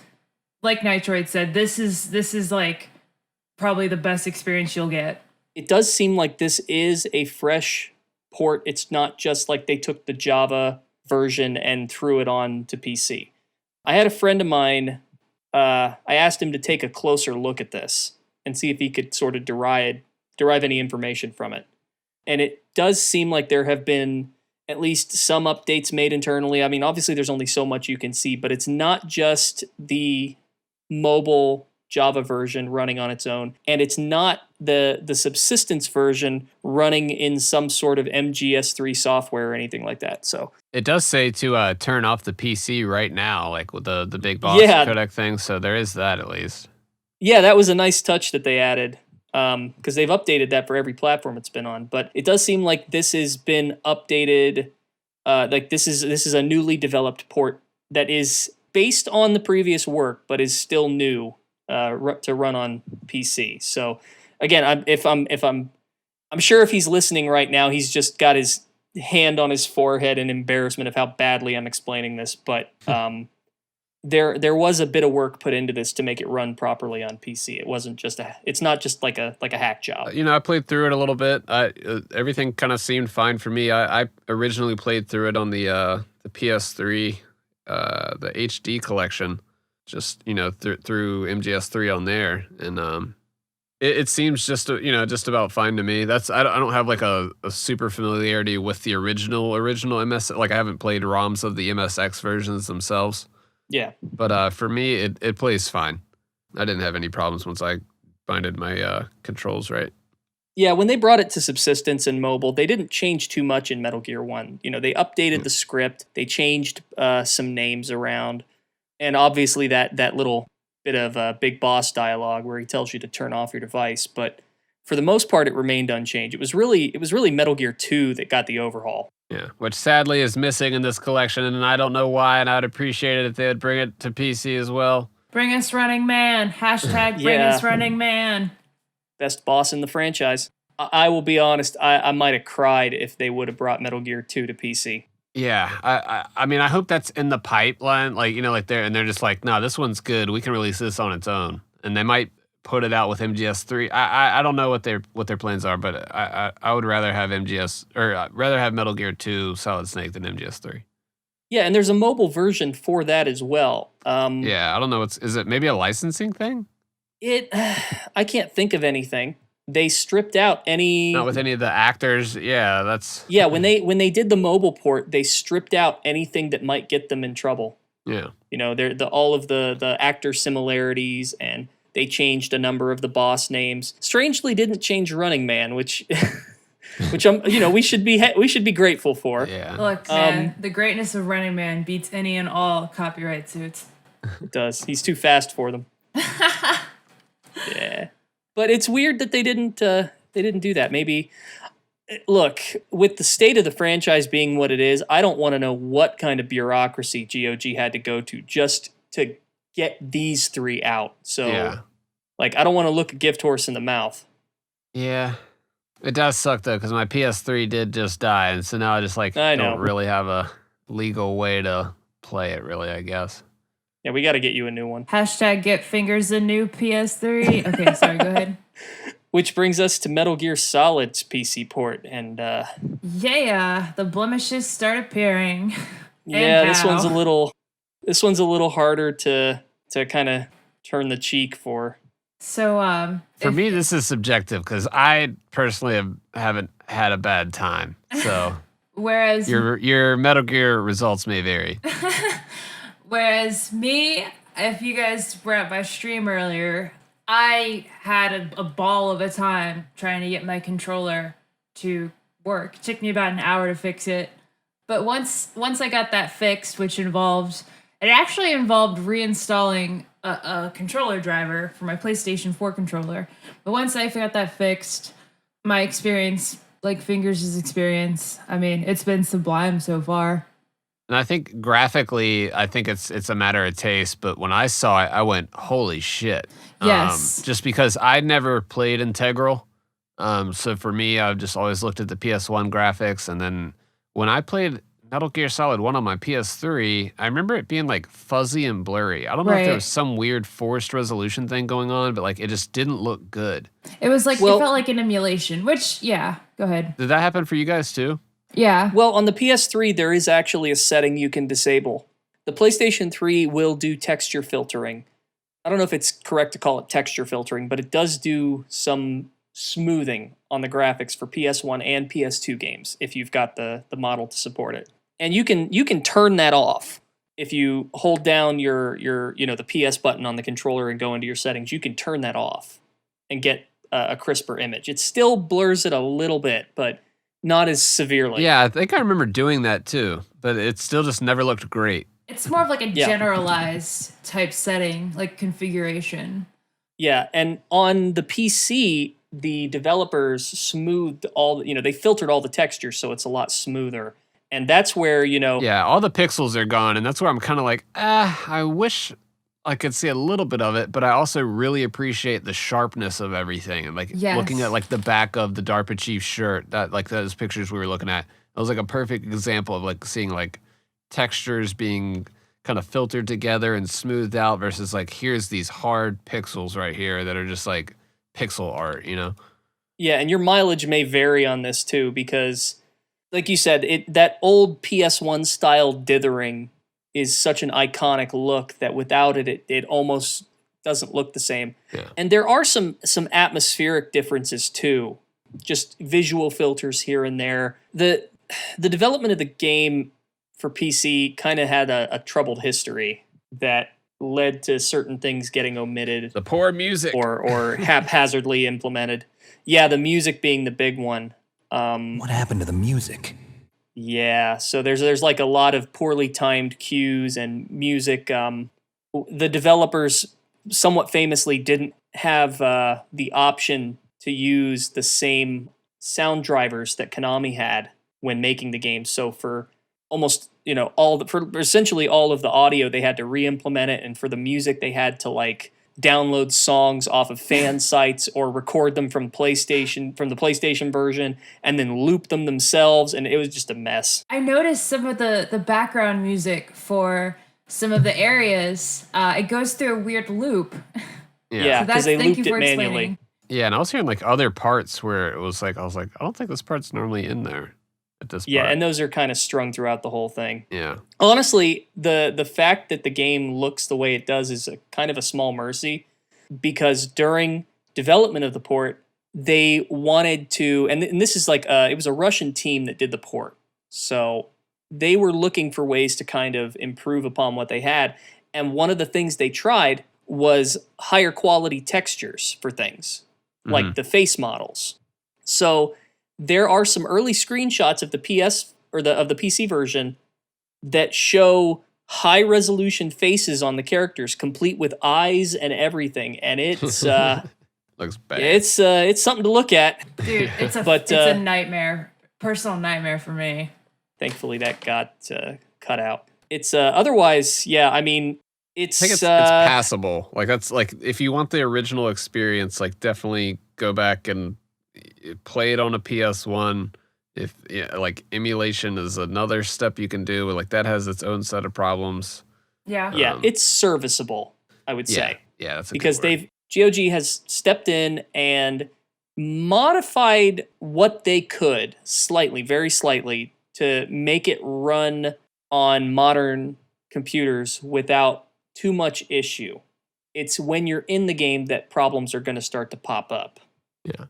[SPEAKER 2] like Nitroid said, this is probably the best experience you'll get.
[SPEAKER 3] It does seem like this is a fresh port. It's not just like they took the Java version and threw it on to PC. I had a friend of mine, I asked him to take a closer look at this and see if he could sort of derive any information from it. And it does seem like there have been at least some updates made internally. I mean, obviously there's only so much you can see, but it's not just the mobile Java version running on its own, and it's not the Subsistence version running in some sort of MGS3 software or anything like that. So
[SPEAKER 1] It does say to turn off the PC right now, like with the big boss codec thing. So there is that at least.
[SPEAKER 3] Yeah, that was a nice touch that they added, because they've updated that for every platform it's been on. But it does seem like this has been updated. This is a newly developed port that is based on the previous work, but is still new to run on PC. So again, I'm sure if he's listening right now, he's just got his hand on his forehead in embarrassment of how badly I'm explaining this. But there was a bit of work put into this to make it run properly on PC. It wasn't just it's not just like a hack job.
[SPEAKER 1] I played through it a little bit. Everything kind of seemed fine for me. I originally played through it on the PS3, the HD collection, just through MGS3 on there, and it seems just about fine to me. I don't have like a super familiarity with the original MS. Like I haven't played ROMs of the MSX versions themselves.
[SPEAKER 3] Yeah.
[SPEAKER 1] But for me, it plays fine. I didn't have any problems once I binded my controls right.
[SPEAKER 3] Yeah, when they brought it to subsistence and mobile, they didn't change too much in Metal Gear 1. They updated the script, they changed some names around, and obviously that little bit of big boss dialogue where he tells you to turn off your device, but for the most part it remained unchanged. It was really Metal Gear 2 that got the overhaul.
[SPEAKER 1] Yeah, which sadly is missing in this collection, and I don't know why, and I'd appreciate it if they would bring it to PC as well.
[SPEAKER 2] Bring us Running Man. Hashtag bring us Running Man.
[SPEAKER 3] Best boss in the franchise. I will be honest, I might have cried if they would have brought Metal Gear 2 to PC.
[SPEAKER 1] Yeah, I mean, I hope that's in the pipeline, they're just like, no, this one's good, we can release this on its own, and they might put it out with MGS3. I don't know what their plans are, but I would rather have rather have Metal Gear 2 Solid Snake than MGS3.
[SPEAKER 3] Yeah, and there's a mobile version for that as well.
[SPEAKER 1] Yeah, I don't know. Is it maybe a licensing thing?
[SPEAKER 3] I can't think of anything. They stripped out any...
[SPEAKER 1] Not with any of the actors. Yeah, that's...
[SPEAKER 3] Yeah, when they did the mobile port, they stripped out anything that might get them in trouble.
[SPEAKER 1] Yeah.
[SPEAKER 3] All of the actor similarities, and they changed a number of the boss names. Strangely, didn't change Running Man, which we should be grateful for.
[SPEAKER 1] Yeah.
[SPEAKER 2] Look, man, the greatness of Running Man beats any and all copyright suits.
[SPEAKER 3] It does. He's too fast for them. Yeah. But it's weird that they didn't do that. Maybe, look, with the state of the franchise being what it is, I don't want to know what kind of bureaucracy GOG had to go to just to get these three out. So, I don't want to look a gift horse in the mouth.
[SPEAKER 1] Yeah. It does suck, though, because my PS3 did just die, and so now I just, don't really have a legal way to play it, really, I guess.
[SPEAKER 3] Yeah, we got to get you a new one.
[SPEAKER 2] Hashtag get fingers a new PS3. Okay, sorry, go ahead.
[SPEAKER 3] Which brings us to Metal Gear Solid's PC port, and
[SPEAKER 2] the blemishes start appearing.
[SPEAKER 3] Yeah, this one's a little harder to kind of turn the cheek for.
[SPEAKER 2] So
[SPEAKER 1] for me, this is subjective because I personally haven't had a bad time. So
[SPEAKER 2] whereas
[SPEAKER 1] your Metal Gear results may vary.
[SPEAKER 2] Whereas me, if you guys were at my stream earlier, I had a ball of a time trying to get my controller to work. It took me about an hour to fix it. But once I got that fixed, which actually involved reinstalling a controller driver for my PlayStation 4 controller. But once I got that fixed, my experience, like Fingers' experience, I mean, it's been sublime so far.
[SPEAKER 1] And I think graphically, it's a matter of taste. But when I saw it, I went, holy shit.
[SPEAKER 2] Yes.
[SPEAKER 1] Just because I never played Integral. So for me, I've just always looked at the PS1 graphics. And then when I played Metal Gear Solid 1 on my PS3, I remember it being fuzzy and blurry. I don't know if there was some weird forced resolution thing going on, but it just didn't look good.
[SPEAKER 2] It was it felt like an emulation, which, yeah, go ahead.
[SPEAKER 1] Did that happen for you guys too?
[SPEAKER 2] Yeah.
[SPEAKER 3] Well, on the PS3, there is actually a setting you can disable. The PlayStation 3 will do texture filtering. I don't know if it's correct to call it texture filtering, but it does do some smoothing on the graphics for PS1 and PS2 games if you've got the model to support it. And you can turn that off. If you hold down your the PS button on the controller and go into your settings, you can turn that off and get a crisper image. It still blurs it a little bit, but not as severely.
[SPEAKER 1] Yeah, I think I remember doing that too, but it still just never looked great.
[SPEAKER 2] It's more of a generalized type setting, configuration.
[SPEAKER 3] Yeah, and on the PC, the developers smoothed they filtered all the textures so it's a lot smoother. And that's where,
[SPEAKER 1] Yeah, all the pixels are gone, and that's where I'm kind of I wish I could see a little bit of it, but I also really appreciate the sharpness of everything. And looking at the back of the DARPA chief's shirt, that those pictures we were looking at, it was a perfect example of seeing textures being kind of filtered together and smoothed out versus like here's these hard pixels right here that are just like pixel art, you know?
[SPEAKER 3] Yeah, and your mileage may vary on this too, because like you said, that old PS1 style dithering is such an iconic look that without it almost doesn't look the same.
[SPEAKER 1] Yeah.
[SPEAKER 3] And there are some atmospheric differences too, just visual filters here and there. The development of the game for PC kind of had a troubled history that led to certain things getting omitted
[SPEAKER 1] The poor music.
[SPEAKER 3] or haphazardly implemented. Yeah, the music being the big one.
[SPEAKER 6] What happened to the music?
[SPEAKER 3] Yeah, so there's like a lot of poorly timed cues and music. The developers somewhat famously didn't have the option to use the same sound drivers that Konami had when making the game. So for almost for essentially all of the audio, they had to re-implement it, and for the music, they had to like download songs off of fan sites or record them from the PlayStation version and then loop them themselves, and it was just a mess.
[SPEAKER 2] I noticed some of the background music for some of the areas. It goes through a weird loop.
[SPEAKER 3] Yeah, because they
[SPEAKER 2] thank
[SPEAKER 3] looped
[SPEAKER 2] you
[SPEAKER 3] it
[SPEAKER 2] for
[SPEAKER 3] manually.
[SPEAKER 2] explaining.
[SPEAKER 1] Yeah, and I was hearing like other parts where it was like I was like, I don't think this part's normally in there at this
[SPEAKER 3] Yeah,
[SPEAKER 1] part.
[SPEAKER 3] and those are kind of strung throughout the whole thing.
[SPEAKER 1] Yeah.
[SPEAKER 3] Honestly, the fact that the game looks the way it does is kind of a small mercy, because during development of the port, they wanted to, and this is like, it was a Russian team that did the port. So they were looking for ways to kind of improve upon what they had. And one of the things they tried was higher quality textures for things, like the face models. So there are some early screenshots of the PS or of the PC version that show high resolution faces on the characters, complete with eyes and everything, and it's
[SPEAKER 1] Looks bad.
[SPEAKER 3] it's something to look at.
[SPEAKER 2] Dude, it's a
[SPEAKER 3] But,
[SPEAKER 2] it's a nightmare, personal nightmare for me.
[SPEAKER 3] Thankfully, that got cut out. It's otherwise, yeah. I mean,
[SPEAKER 1] I think it's passable. Like that's like if you want the original experience, like definitely go back and play it on a PS1. If like emulation is another step you can do, like that has its own set of problems.
[SPEAKER 2] Yeah.
[SPEAKER 3] Yeah, it's serviceable, I would say.
[SPEAKER 1] Yeah, that's a
[SPEAKER 3] Because
[SPEAKER 1] good word.
[SPEAKER 3] GOG has stepped in and modified what they could slightly, very slightly, to make it run on modern computers without too much issue. It's when you're in the game that problems are going to start to pop up.
[SPEAKER 1] Yeah.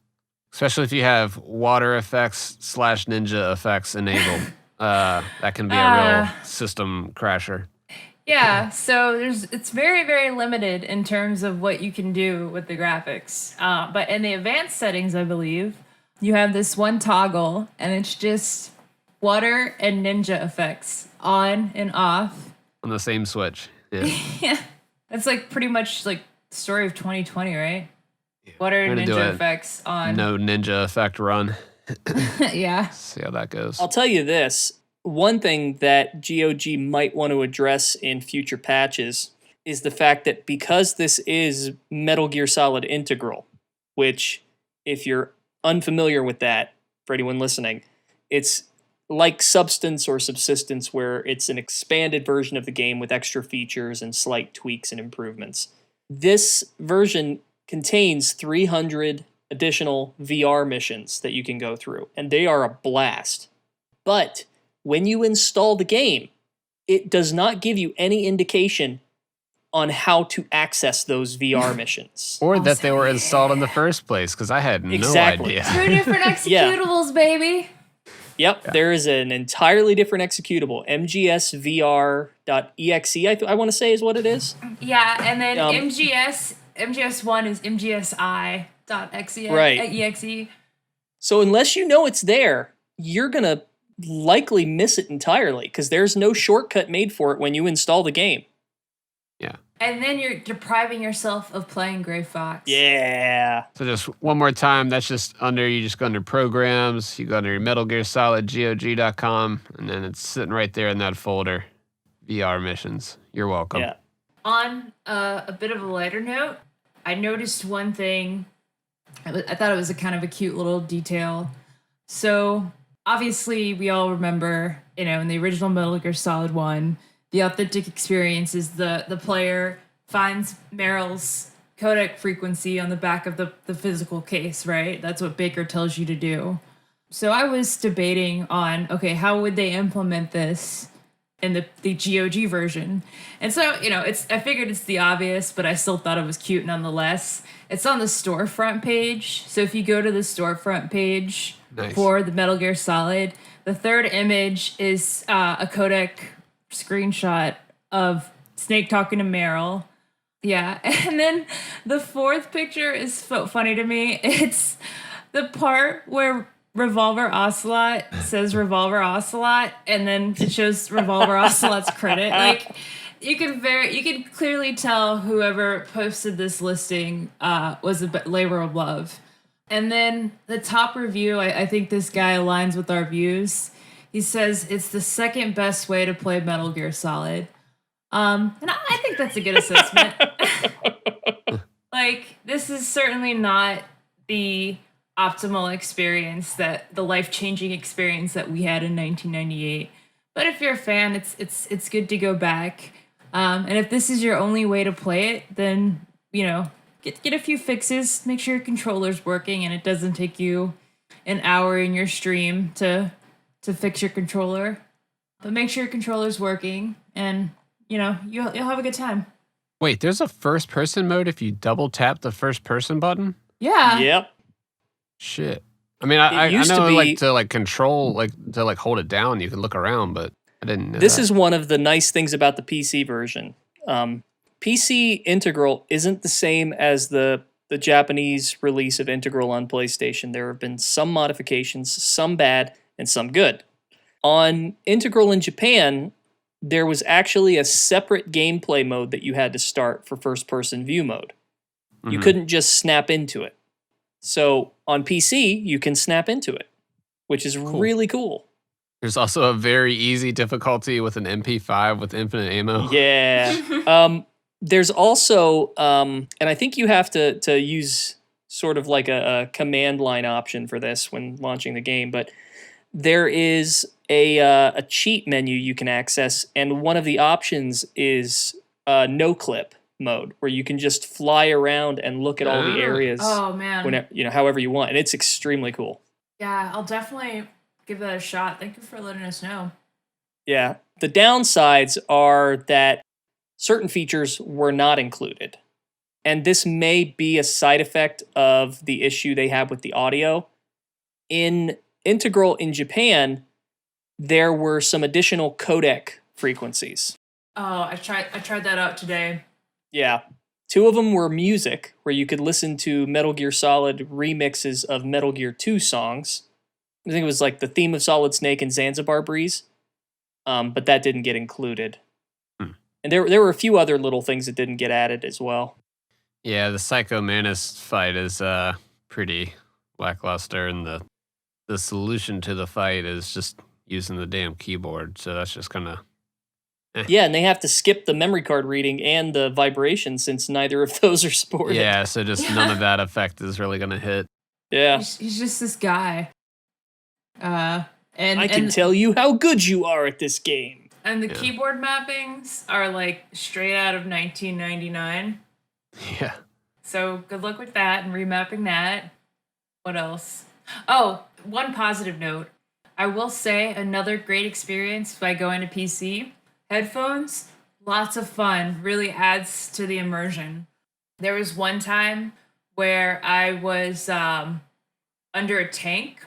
[SPEAKER 1] Especially if you have water effects / ninja effects enabled. That can be a real system crasher.
[SPEAKER 2] Yeah, so it's very, very limited in terms of what you can do with the graphics. But in the advanced settings, I believe, you have this one toggle, and it's just water and ninja effects on and off.
[SPEAKER 1] On the same switch. Yeah.
[SPEAKER 2] Yeah, that's like pretty much like the story of 2020, right? Water and
[SPEAKER 1] We're gonna do
[SPEAKER 2] ninja
[SPEAKER 1] a
[SPEAKER 2] effects on.
[SPEAKER 1] No ninja effect run.
[SPEAKER 2] Yeah.
[SPEAKER 1] See how that goes.
[SPEAKER 3] I'll tell you this. One thing that GOG might want to address in future patches is the fact that because this is Metal Gear Solid Integral, which, if you're unfamiliar with that, for anyone listening, it's like Substance or Subsistence, where it's an expanded version of the game with extra features and slight tweaks and improvements. This version contains 300 additional VR missions that you can go through, and they are a blast. But when you install the game, it does not give you any indication on how to access those VR missions.
[SPEAKER 1] Or that they were installed in the first place, because I had no
[SPEAKER 3] Exactly.
[SPEAKER 1] idea.
[SPEAKER 2] 2 different executables, baby.
[SPEAKER 3] Yep, there is an entirely different executable, mgsvr.exe, I want to say is what it is.
[SPEAKER 2] Yeah, and then
[SPEAKER 3] Um,
[SPEAKER 2] MGS1 is mgsi.exe.
[SPEAKER 3] Right.
[SPEAKER 2] Exe.
[SPEAKER 3] So unless you know it's there, you're going to likely miss it entirely, because there's no shortcut made for it when you install the game.
[SPEAKER 1] Yeah.
[SPEAKER 2] And then you're depriving yourself of playing Gray Fox.
[SPEAKER 3] Yeah.
[SPEAKER 1] So just one more time, that's just you just go under programs, you go under your Metal Gear Solid, GOG.com, and then it's sitting right there in that folder. VR missions. You're welcome.
[SPEAKER 3] Yeah.
[SPEAKER 2] On a bit of a lighter note, I noticed one thing. I thought it was a kind of a cute little detail. So obviously we all remember, in the original Metal Gear Solid 1, The authentic experience is the player finds Meryl's codec frequency on the back of the physical case, right? That's what Baker tells you to do. So I was debating on, okay, how would they implement this in the GOG version? And so, I figured it's the obvious, but I still thought it was cute nonetheless. It's on the storefront page. So if you go to the storefront page for the Metal Gear Solid, the third image is a codec screenshot of Snake talking to Meryl. Yeah. And then the fourth picture is funny to me. It's the part where Revolver Ocelot says Revolver Ocelot, and then it shows Revolver Ocelot's credit. Like, you can clearly tell whoever posted this listing was a labor of love. And then the top review, I think this guy aligns with our views. He says it's the second best way to play Metal Gear Solid. And I think that's a good assessment. Like, this is certainly not the optimal experience, that the life-changing experience that we had in 1998. But if you're a fan, it's good to go back. And if this is your only way to play it, then, get a few fixes. Make sure your controller's working and it doesn't take you an hour in your stream to fix your controller. But make sure your controller's working, and you'll have a good time.
[SPEAKER 1] Wait, there's a first-person mode if you double-tap the first-person button?
[SPEAKER 2] Yeah.
[SPEAKER 3] Yep.
[SPEAKER 1] Shit. I mean, I know to control, to hold it down, you can look around, but I didn't know
[SPEAKER 3] This
[SPEAKER 1] that.
[SPEAKER 3] is one of the nice things about the PC version. PC Integral isn't the same as the Japanese release of Integral on PlayStation. There have been some modifications, some bad and some good. On Integral in Japan, there was actually a separate gameplay mode that you had to start for first-person view mode. You couldn't just snap into it. So on PC, you can snap into it, which is really cool.
[SPEAKER 1] There's also a very easy difficulty with an MP5 with infinite ammo.
[SPEAKER 3] Yeah. There's also, and I think you have to use sort of like a command line option for this when launching the game, but there is a cheat menu you can access, and one of the options is no clip mode, where you can just fly around and look at all the areas.
[SPEAKER 2] Oh man.
[SPEAKER 3] Whenever, however you want, and it's extremely cool.
[SPEAKER 2] Yeah, I'll definitely give that a shot. Thank you for letting us know.
[SPEAKER 3] Yeah. The downsides are that certain features were not included. And this may be a side effect of the issue they have with the audio. In Integral in Japan, there were some additional codec frequencies.
[SPEAKER 2] Oh, I tried that out today.
[SPEAKER 3] Yeah. 2 of them were music, where you could listen to Metal Gear Solid remixes of Metal Gear 2 songs. I think it was like the theme of Solid Snake and Zanzibar Breeze. But that didn't get included. And there were a few other little things that didn't get added as well.
[SPEAKER 1] Yeah, the Psycho Mantis fight is pretty lackluster, and the solution to the fight is just using the damn keyboard. So that's just kind of...
[SPEAKER 3] Yeah, and they have to skip the memory card reading and the vibration since neither of those are supported.
[SPEAKER 1] Yeah, so just none of that effect is really going to hit.
[SPEAKER 3] Yeah.
[SPEAKER 2] He's just this guy. And
[SPEAKER 3] I can tell you how good you are at this game.
[SPEAKER 2] And the keyboard mappings are like straight out of 1999.
[SPEAKER 1] Yeah.
[SPEAKER 2] So good luck with that and remapping that. What else? Oh, one positive note. I will say another great experience by going to PC. Headphones, lots of fun, really adds to the immersion. There was one time where I was under a tank,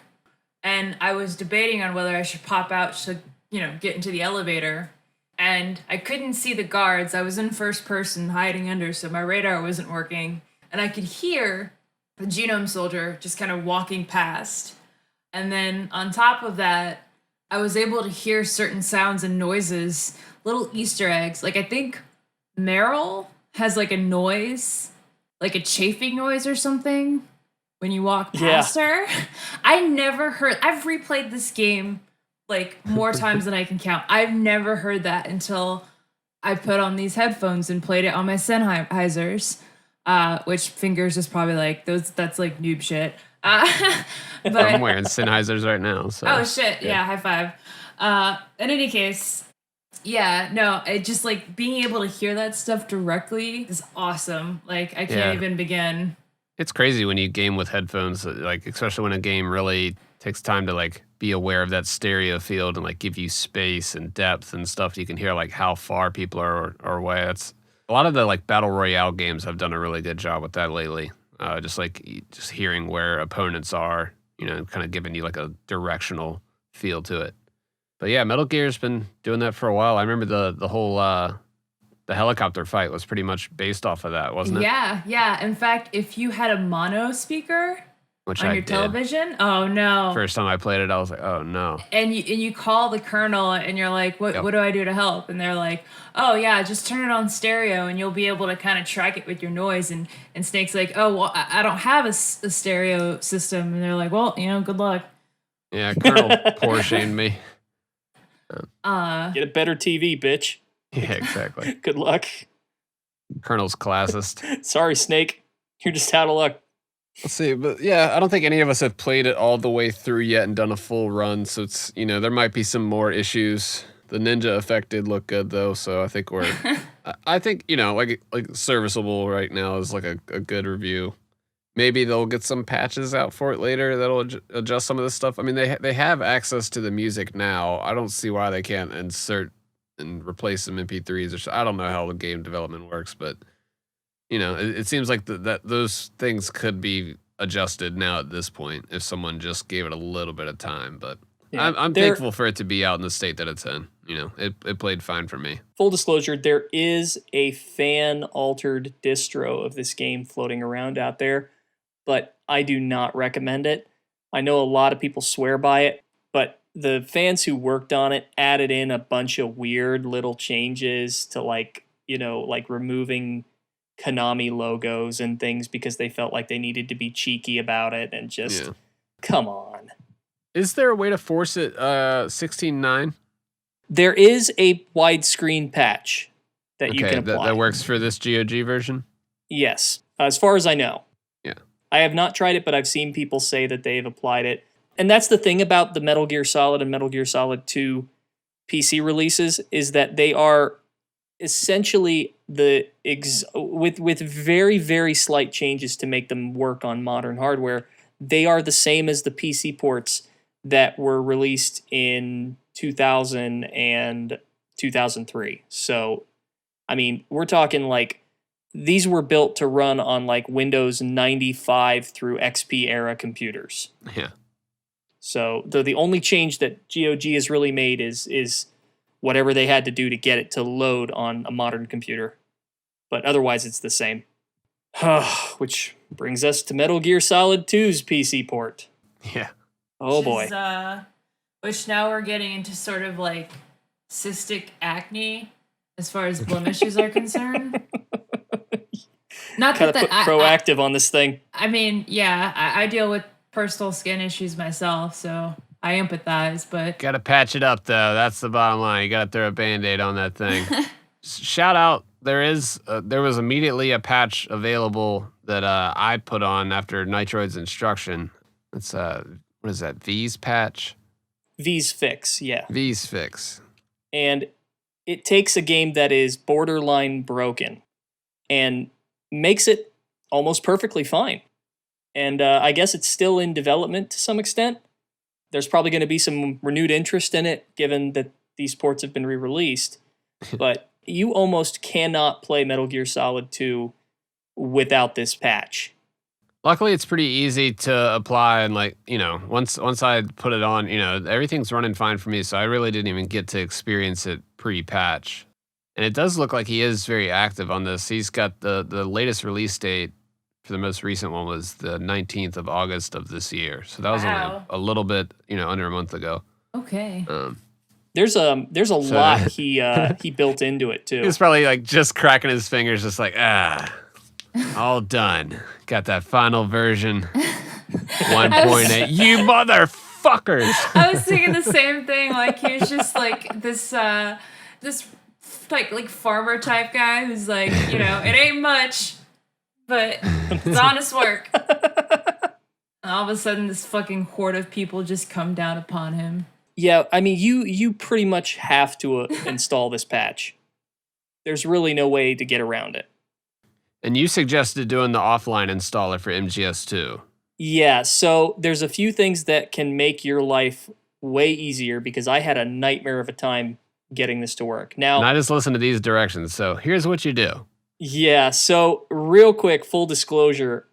[SPEAKER 2] and I was debating on whether I should pop out to, get into the elevator. And I couldn't see the guards. I was in first person hiding under, so my radar wasn't working. And I could hear the genome soldier just kind of walking past. And then on top of that, I was able to hear certain sounds and noises, little Easter eggs. Like, I think Meryl has like a noise, like a chafing noise or something when you walk past her. I've replayed this game like more times than I can count. I've never heard that until I put on these headphones and played it on my Sennheisers, which fingers is probably like, that's like noob shit. But
[SPEAKER 1] I'm wearing Sennheisers right now. So.
[SPEAKER 2] Oh shit! Yeah, high five. In any case, Yeah, no, it just like being able to hear that stuff directly is awesome. Like I
[SPEAKER 1] Yeah.
[SPEAKER 2] can't even begin.
[SPEAKER 1] It's crazy when you game with headphones, like especially when a game really takes time to like be aware of that stereo field and like give you space and depth and stuff. You can hear like how far people are away. That's a lot of the like battle royale games have done a really good job with that lately. Just hearing where opponents are, kind of giving you like a directional feel to it. But yeah, Metal Gear's been doing that for a while. I remember the whole the helicopter fight was pretty much based off of that, wasn't it?
[SPEAKER 2] Yeah. In fact, if you had a mono speaker
[SPEAKER 1] Which
[SPEAKER 2] on
[SPEAKER 1] I
[SPEAKER 2] your
[SPEAKER 1] did.
[SPEAKER 2] television, oh no.
[SPEAKER 1] First time I played it, I was like, oh no.
[SPEAKER 2] And you call the colonel and you're like, what do I do to help? And they're like, oh yeah, just turn it on stereo and you'll be able to kind of track it with your noise. And Snake's like, oh well, I don't have a stereo system. And they're like, well, good luck.
[SPEAKER 1] Yeah, Colonel poor shamed me.
[SPEAKER 3] Get a better TV, bitch.
[SPEAKER 1] Yeah, exactly.
[SPEAKER 3] Good luck.
[SPEAKER 1] Colonel's classist.
[SPEAKER 3] Sorry, Snake. You're just out of luck.
[SPEAKER 1] Let's see, but yeah, I don't think any of us have played it all the way through yet and done a full run. So it's, there might be some more issues. The ninja effect did look good though, so I think we're, I think like serviceable right now is like a good review. Maybe they'll get some patches out for it later that'll adjust some of this stuff. I mean, they have access to the music now. I don't see why they can't insert and replace some MP3s I don't know how the game development works, but it seems like that those things could be adjusted now at this point if someone just gave it a little bit of time. But yeah, I'm thankful for it to be out in the state that it's in. It played fine for me.
[SPEAKER 3] Full disclosure, there is a fan-altered distro of this game floating around out there, but I do not recommend it. I know a lot of people swear by it, but the fans who worked on it added in a bunch of weird little changes to like removing Konami logos and things because they felt like they needed to be cheeky about it and just come on.
[SPEAKER 1] Is there a way to force it 16:9?
[SPEAKER 3] There is a widescreen patch that you can apply.
[SPEAKER 1] That works for this GOG version?
[SPEAKER 3] Yes, as far as I know.
[SPEAKER 1] Yeah.
[SPEAKER 3] I have not tried it, but I've seen people say that they've applied it. And that's the thing about the Metal Gear Solid and Metal Gear Solid 2 PC releases is that they are essentially with very, very slight changes to make them work on modern hardware. They are the same as the PC ports that were released in 2000 and 2003. So, I mean, we're talking like these were built to run on like Windows 95 through XP era computers.
[SPEAKER 1] Yeah.
[SPEAKER 3] So the only change that GOG has really made is whatever they had to do to get it to load on a modern computer. But otherwise, it's the same. Which brings us to Metal Gear Solid 2's PC port.
[SPEAKER 1] Yeah.
[SPEAKER 3] Oh boy.
[SPEAKER 2] Which now we're getting into sort of like cystic acne as far as blemishes are concerned. Not
[SPEAKER 3] kind of put proactive on this thing.
[SPEAKER 2] I mean, yeah, I deal with personal skin issues myself, so I empathize, but
[SPEAKER 1] gotta patch it up though. That's the bottom line. You gotta throw a Band-Aid on that thing. Shout out, there was immediately a patch available that I put on after Nitroid's instruction. It's what is that? V's patch?
[SPEAKER 3] V's fix, yeah.
[SPEAKER 1] V's fix.
[SPEAKER 3] And it takes a game that is borderline broken and makes it almost perfectly fine. And I guess it's still in development to some extent. There's probably going to be some renewed interest in it, given that these ports have been re-released. But you almost cannot play Metal Gear Solid 2 without this patch.
[SPEAKER 1] Luckily, it's pretty easy to apply, and once I put it on, everything's running fine for me. So I really didn't even get to experience it pre-patch. And it does look like he is very active on this. He's got the latest release date for the most recent one was the 19th of August of this year. So that was only a little bit, under a month ago.
[SPEAKER 2] Okay.
[SPEAKER 3] There's a lot he built into it too.
[SPEAKER 1] He was probably just cracking his fingers, just all done. Got that final version 1.8. You motherfuckers!
[SPEAKER 2] I was thinking the same thing. He was just this farmer type guy who's it ain't much, but it's honest work. And all of a sudden, this fucking horde of people just come down upon him.
[SPEAKER 3] Yeah, I mean, you pretty much have to install this patch. There's really no way to get around it.
[SPEAKER 1] And you suggested doing the offline installer for MGS2.
[SPEAKER 3] Yeah, so there's a few things that can make your life way easier because I had a nightmare of a time getting this to work. Now,
[SPEAKER 1] And I just listened to these directions. So here's what you do.
[SPEAKER 3] yeah, so real quick, full disclosure,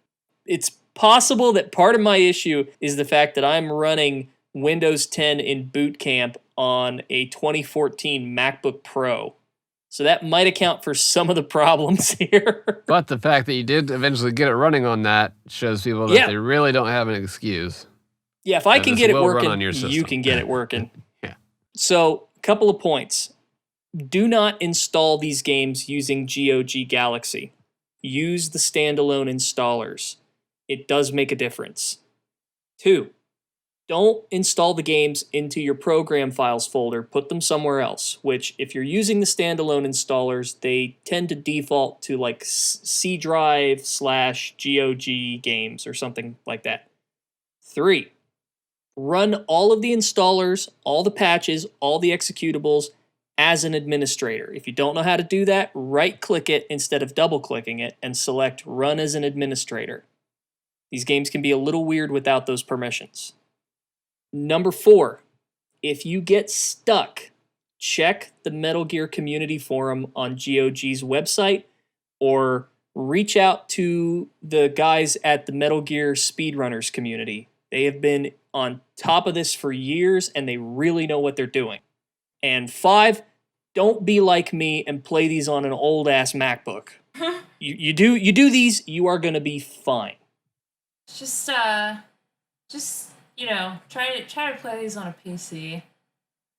[SPEAKER 3] it's possible that part of my issue is the fact that I'm running Windows 10 in boot camp on a 2014 MacBook Pro. So that might account for some of the problems here.
[SPEAKER 1] But the fact that you did eventually get it running on that shows people that they really don't have an excuse.
[SPEAKER 3] Yeah, if I can
[SPEAKER 1] this
[SPEAKER 3] get it
[SPEAKER 1] will run
[SPEAKER 3] working,
[SPEAKER 1] on your
[SPEAKER 3] you
[SPEAKER 1] system.
[SPEAKER 3] can get it working.
[SPEAKER 1] Yeah.
[SPEAKER 3] So, a couple of points. Do not install these games using GOG Galaxy. Use the standalone installers. It does make a difference. 2. Don't install the games into your program files folder. Put them somewhere else, which if you're using the standalone installers, they tend to default to like C drive /GOG games or something like that. 3. Run all of the installers, all the patches, all the executables as an administrator. If you don't know how to do that, right-click it instead of double-clicking it and select Run as an Administrator. These games can be a little weird without those permissions. Number 4, if you get stuck, check the Metal Gear Community Forum on GOG's website or reach out to the guys at the Metal Gear Speedrunners community. They have been on top of this for years and they really know what they're doing. And 5, don't be like me and play these on an old ass MacBook. You do these, you are gonna be fine.
[SPEAKER 2] Just you know, try to play these on a PC.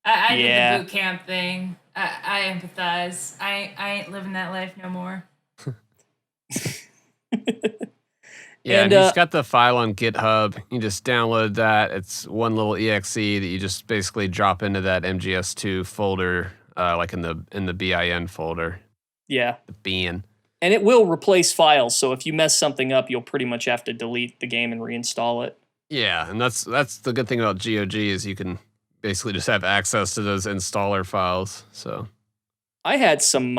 [SPEAKER 2] I did the boot camp thing. I empathize. I ain't living that life no more.
[SPEAKER 1] Yeah, and he's got the file on GitHub. You just download that. It's one little exe that you just basically drop into that MGS2 folder, like in the bin folder.
[SPEAKER 3] Yeah.
[SPEAKER 1] The bin.
[SPEAKER 3] And it will replace files, so if you mess something up, you'll pretty much have to delete the game and reinstall it.
[SPEAKER 1] Yeah, and that's the good thing about GOG is you can basically just have access to those installer files. So
[SPEAKER 3] I had some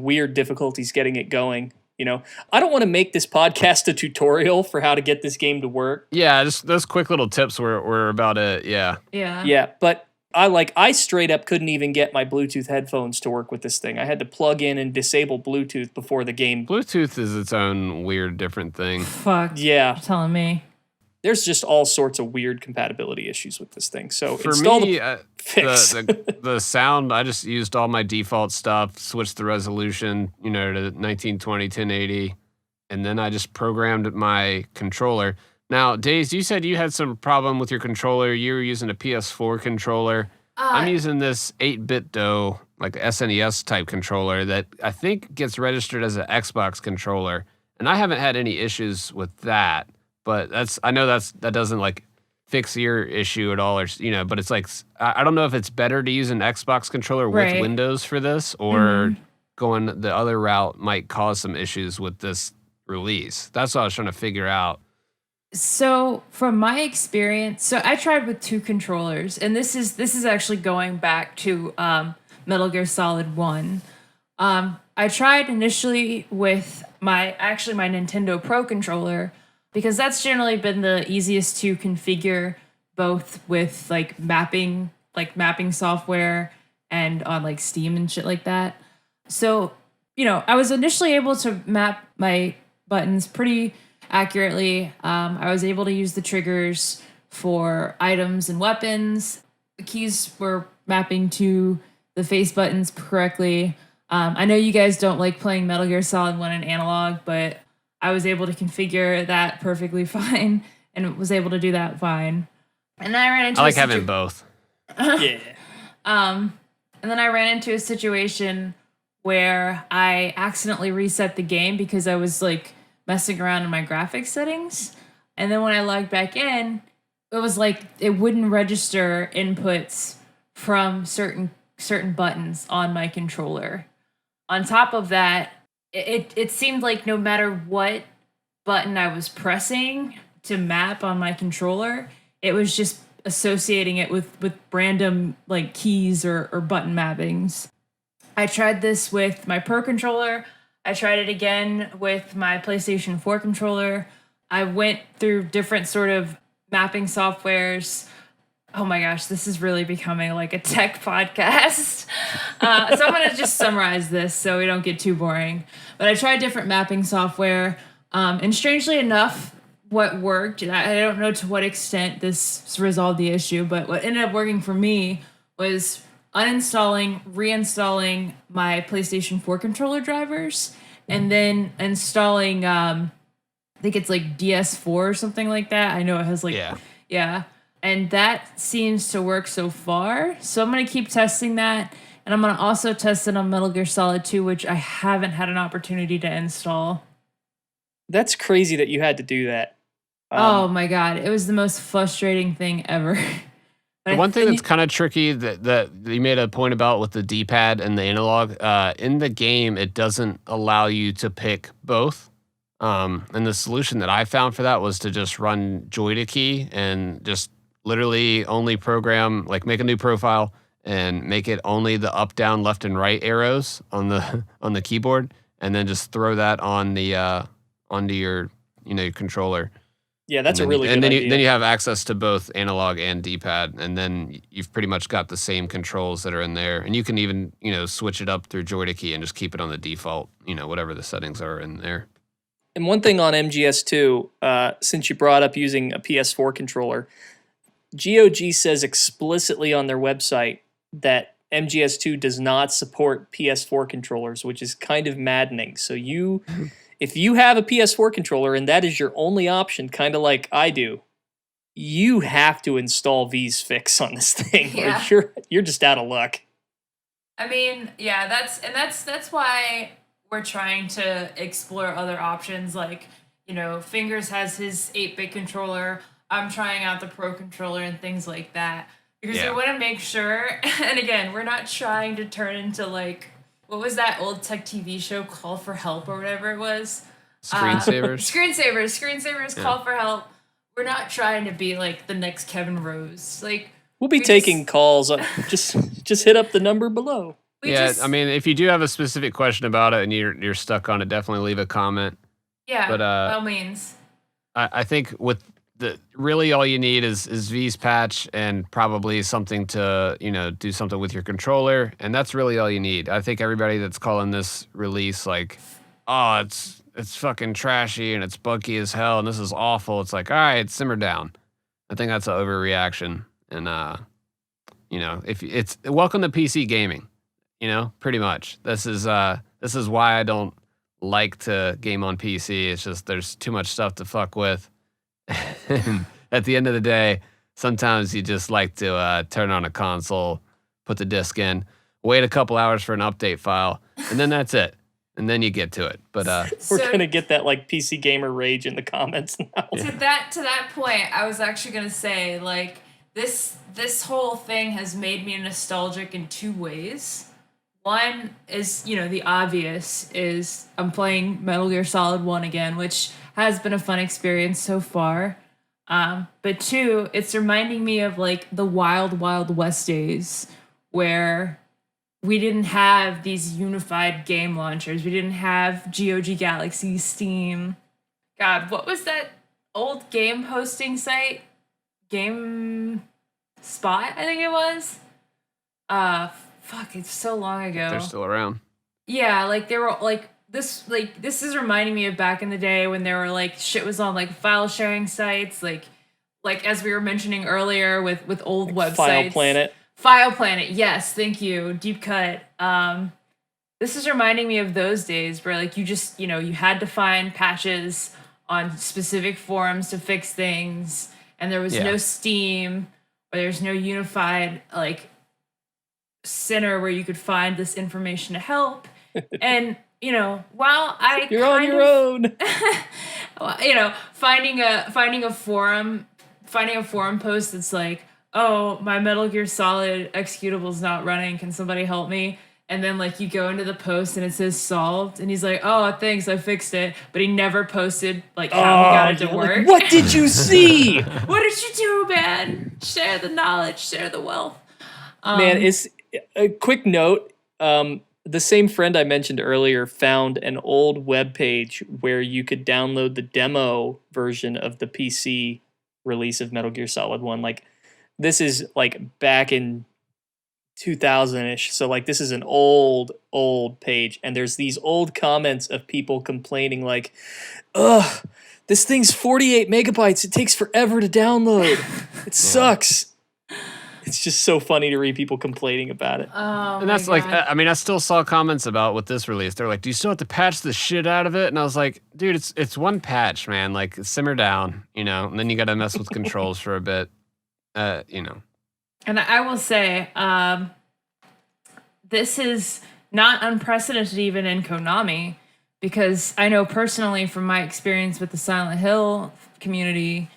[SPEAKER 3] weird difficulties getting it going. You know, I don't want to make this podcast a tutorial for how to get this game to work.
[SPEAKER 1] yeah, just those quick little tips were about it. Yeah.
[SPEAKER 2] Yeah.
[SPEAKER 3] Yeah, but I straight up couldn't even get my Bluetooth headphones to work with this thing. I had to plug in and disable Bluetooth before the game.
[SPEAKER 1] Bluetooth is its own weird, different thing.
[SPEAKER 2] Fuck.
[SPEAKER 3] Yeah.
[SPEAKER 2] You're telling me.
[SPEAKER 3] There's just all sorts of weird compatibility issues with this thing. So
[SPEAKER 1] For
[SPEAKER 3] install
[SPEAKER 1] me,
[SPEAKER 3] the fix.
[SPEAKER 1] the sound, I just used all my default stuff, switched the resolution, to 1920, 1080, and then I just programmed my controller. Now, Daze, you said you had some problem with your controller. You were using a PS4 controller. I'm using this 8-bit DOE, like SNES type controller that I think gets registered as an Xbox controller, and I haven't had any issues with that. But I know that doesn't like fix your issue at all, or but it's like I don't know if it's better to use an Xbox controller with Windows for this, or going the other route might cause some issues with this release. That's what I was trying to figure out.
[SPEAKER 2] So from my experience, so I tried with 2 controllers, and this is actually going back to Metal Gear Solid 1. I tried initially with my Nintendo Pro controller, because that's generally been the easiest to configure, both with like mapping software and on like Steam and shit like that. So, I was initially able to map my buttons pretty accurately. I was able to use the triggers for items and weapons. The keys were mapping to the face buttons correctly. I know you guys don't like playing Metal Gear Solid 1 in analog, but I was able to configure that perfectly fine and was able to do that fine. And then I ran into
[SPEAKER 1] having both.
[SPEAKER 3] Yeah.
[SPEAKER 2] And then I ran into a situation where I accidentally reset the game because I was like messing around in my graphics settings. And then when I logged back in, it was like it wouldn't register inputs from certain buttons on my controller. On top of that, it seemed like no matter what button I was pressing to map on my controller, it was just associating it with random like keys or button mappings. I tried this with my Pro controller. I tried it again with my PlayStation 4 controller. I went through different sort of mapping softwares. Oh my gosh, this is really becoming like a tech podcast. So I'm going to just summarize this so we don't get too boring. But I tried different mapping software. And strangely enough, what worked, and I don't know to what extent this resolved the issue, but what ended up working for me was uninstalling, reinstalling my PlayStation 4 controller drivers, and then installing, I think it's like DS4 or something like that. I know it has like, yeah. And that seems to work so far. So I'm going to keep testing that. And I'm going to also test it on Metal Gear Solid 2, which I haven't had an opportunity to install.
[SPEAKER 3] That's crazy that you had to do that.
[SPEAKER 2] Oh my God. It was the most frustrating thing ever.
[SPEAKER 1] The one thing that's kind of tricky that you made a point about with the D-pad and the analog, in the game, it doesn't allow you to pick both. And the solution that I found for that was to just run Joy-to-Key and just literally only program, like make a new profile and make it only the up, down, left, and right arrows on the keyboard, and then just throw that on the onto your your controller.
[SPEAKER 3] Yeah, that's a really good idea.
[SPEAKER 1] Then you have access to both analog and D-pad, and then you've pretty much got the same controls that are in there. And you can even, switch it up through Joy-to-Key and just keep it on the default, whatever the settings are in there.
[SPEAKER 3] And one thing on MGS2, since you brought up using a PS4 controller, GOG says explicitly on their website that MGS2 does not support PS4 controllers, which is kind of maddening. So if you have a PS4 controller and that is your only option, kind of like I do, you have to install V's Fix on this thing, or you're just out of luck.
[SPEAKER 2] I mean, yeah, that's why we're trying to explore other options. Like, Fingers has his 8-bit controller. I'm trying out the Pro controller and things like that. Because we want to make sure, and again, we're not trying to turn into like, what was that old tech TV show, Call for Help or whatever it was?
[SPEAKER 1] Screensavers?
[SPEAKER 2] Screensavers, Call for Help. We're not trying to be like the next Kevin Rose. Like,
[SPEAKER 3] we'll be taking calls. Just hit up the number below.
[SPEAKER 1] I mean, if you do have a specific question about it and you're stuck on it, definitely leave a comment.
[SPEAKER 2] Yeah,
[SPEAKER 1] but,
[SPEAKER 2] by all means.
[SPEAKER 1] I think with really all you need is V's patch and probably something to, do something with your controller. And that's really all you need. I think everybody that's calling this release like, oh, it's fucking trashy and it's buggy as hell and this is awful. It's like, all right, simmer down. I think that's an overreaction. And, if it's welcome to PC gaming, pretty much. This is why I don't like to game on PC. It's just there's too much stuff to fuck with. And at the end of the day, sometimes you just like to turn on a console, put the disc in, wait a couple hours for an update file, and then that's it. And then you get to it. But
[SPEAKER 3] we're gonna get that like PC gamer rage in the comments now.
[SPEAKER 2] To that point, I was actually gonna say like this whole thing has made me nostalgic in two ways. One is, the obvious is I'm playing Metal Gear Solid 1 again, which has been a fun experience so far. But two, it's reminding me of like the wild, wild west days where we didn't have these unified game launchers. We didn't have GOG Galaxy, Steam. God, what was that old game hosting site? GameSpot, I think it was. Fuck, it's so long ago.
[SPEAKER 1] They're still around.
[SPEAKER 2] Yeah, like they were like this is reminding me of back in the day when there were like shit was on like file sharing sites, like as we were mentioning earlier with old websites. File Planet, yes, thank you. Deep cut. This is reminding me of those days where like you just, you had to find patches on specific forums to fix things, and there was no Steam, or there's no unified like center where you could find this information to help. And while
[SPEAKER 3] you're on your own,
[SPEAKER 2] finding a forum post that's like, oh, my Metal Gear Solid executable's not running, can somebody help me? And then like you go into the post and it says solved, and he's like, oh, thanks, I fixed it, but he never posted like how he got it to work.
[SPEAKER 3] Like, what did you see?
[SPEAKER 2] What did you do, man. Share the knowledge, share the wealth.
[SPEAKER 3] Man, it's a quick note. The same friend I mentioned earlier found an old web page where you could download the demo version of the PC release of Metal Gear Solid 1. Like, this is like back in 2000-ish. So like this is an old page, and there's these old comments of people complaining like, ugh, this thing's 48 megabytes. It takes forever to download. It sucks. It's just so funny to read people complaining about it.
[SPEAKER 2] Oh,
[SPEAKER 1] And that's
[SPEAKER 2] my
[SPEAKER 1] like,
[SPEAKER 2] God.
[SPEAKER 1] I mean, I still saw comments about with this release. They're like, do you still have to patch the shit out of it? And I was like, dude, it's one patch, man. Like, simmer down, you know, and then you got to mess with controls for a bit, you know.
[SPEAKER 2] And I will say, this is not unprecedented even in Konami, because I know personally from my experience with the Silent Hill community,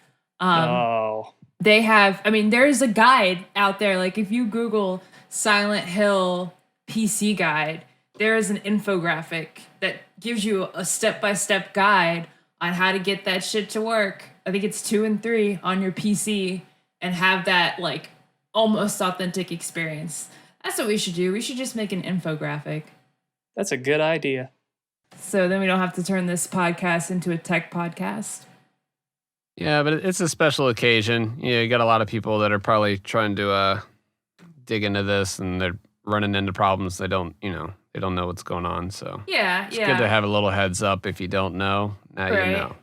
[SPEAKER 2] they have, I mean, there's a guide out there. Like if you Google Silent Hill PC guide, there is an infographic that gives you a step-by-step guide on how to get that shit to work. I think it's 2 and 3 on your PC and have that like almost authentic experience. That's what we should do. We should just make an infographic.
[SPEAKER 3] That's a good idea.
[SPEAKER 2] So then we don't have to turn this podcast into a tech podcast.
[SPEAKER 1] Yeah, but it's a special occasion. You know, you got a lot of people that are probably trying to dig into this, and they're running into problems. They don't know what's going on. So
[SPEAKER 2] Yeah,
[SPEAKER 1] it's good to have a little heads up if you don't know. Now you
[SPEAKER 2] Right.
[SPEAKER 1] know.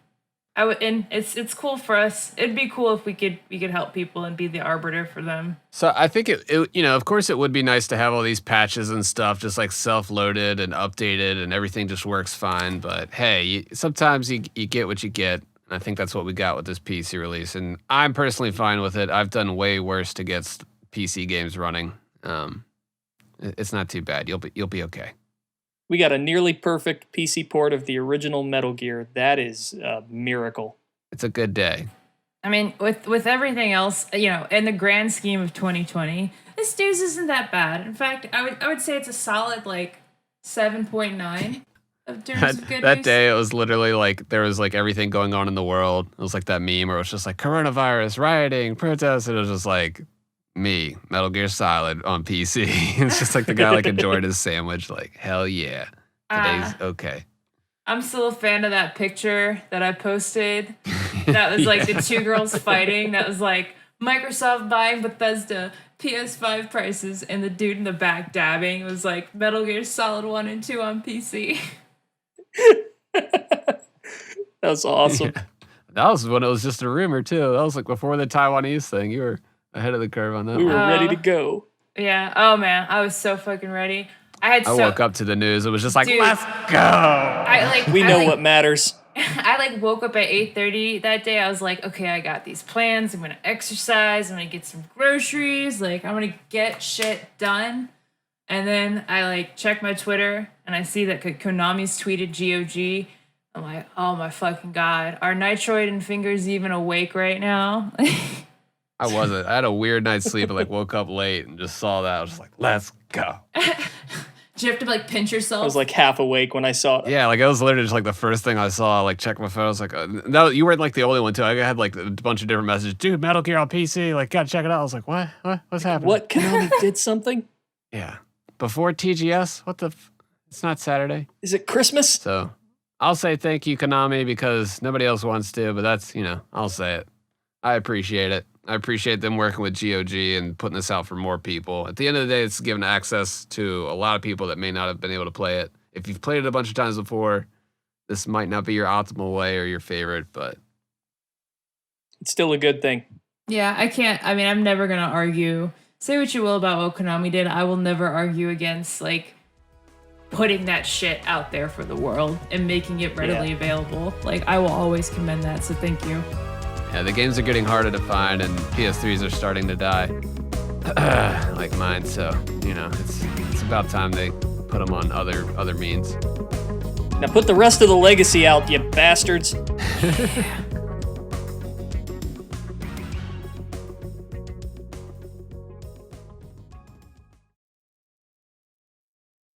[SPEAKER 2] And it's cool for us. It'd be cool if we could help people and be the arbiter for them.
[SPEAKER 1] So I think it you know, of course it would be nice to have all these patches and stuff just like self-loaded and updated and everything just works fine. But hey, sometimes you get what you get. And I think that's what we got with this PC release. And I'm personally fine with it. I've done way worse to get PC games running. It's not too bad. You'll be okay.
[SPEAKER 3] We got a nearly perfect PC port of the original Metal Gear. That is a miracle.
[SPEAKER 1] It's a good day.
[SPEAKER 2] I mean, with everything else, you know, in the grand scheme of 2020, this news isn't that bad. In fact, I would say it's a solid like 7.9 of terms of good
[SPEAKER 1] That
[SPEAKER 2] news.
[SPEAKER 1] day, it was literally like there was like everything going on in the world. It was like that meme where it was just like coronavirus, rioting, protests. And it was just like me, Metal Gear Solid on PC. It's just like the guy like enjoyed his sandwich. Like, hell yeah. Today's okay.
[SPEAKER 2] I'm still a fan of that picture that I posted. That was like the two girls fighting. That was like Microsoft buying Bethesda PS5 prices, and the dude in the back dabbing. It was like Metal Gear Solid 1 and 2 on PC.
[SPEAKER 3] That was awesome.
[SPEAKER 1] Yeah. That was when it was just a rumor too. That was like before the Taiwanese thing. You were ahead of the curve on that
[SPEAKER 3] We
[SPEAKER 1] one.
[SPEAKER 3] were ready to go.
[SPEAKER 2] Yeah. Oh man, I was so fucking ready. I
[SPEAKER 1] woke up to the news. It was just like,
[SPEAKER 2] Dude.
[SPEAKER 1] let's go.
[SPEAKER 3] We know what matters.
[SPEAKER 2] I like woke up at 8:30 that day. I was like, okay, I got these plans. I'm gonna exercise. I'm gonna get some groceries. Like, I'm gonna get shit done. And then I like check my Twitter and I see that Konami's tweeted GOG. I'm like, oh my fucking god, are Nitroid and Fingers even awake right now?
[SPEAKER 1] I wasn't. I had a weird night's sleep. I like woke up late and just saw that. I was just like, let's go.
[SPEAKER 2] Do you have to like pinch yourself?
[SPEAKER 3] I was like half awake when I saw it.
[SPEAKER 1] Yeah, like it was literally just like the first thing I saw. I, like checked my phone. I was like, no, you weren't like the only one too. I had like a bunch of different messages. Dude, Metal Gear on PC. Like, gotta check it out. I was like, what? What's happening?
[SPEAKER 3] What? Konami did something?
[SPEAKER 1] Yeah. Before TGS? What the? It's not Saturday.
[SPEAKER 3] Is it Christmas?
[SPEAKER 1] So I'll say thank you, Konami, because nobody else wants to. But that's, you know, I'll say it. I appreciate it. I appreciate them working with GOG and putting this out for more people. At the end of the day, it's given access to a lot of people that may not have been able to play it. If you've played it a bunch of times before, this might not be your optimal way or your favorite, but
[SPEAKER 3] It's still a good thing.
[SPEAKER 2] Yeah, I mean, I'm never gonna argue. Say what you will about what Konami did, I will never argue against like putting that shit out there for the world and making it readily available. Like, I will always commend that. So thank you.
[SPEAKER 1] yeah, the games are getting harder to find and PS3s are starting to die, like mine. So, you know, it's about time they put them on other means.
[SPEAKER 3] Now put the rest of the legacy out, you bastards.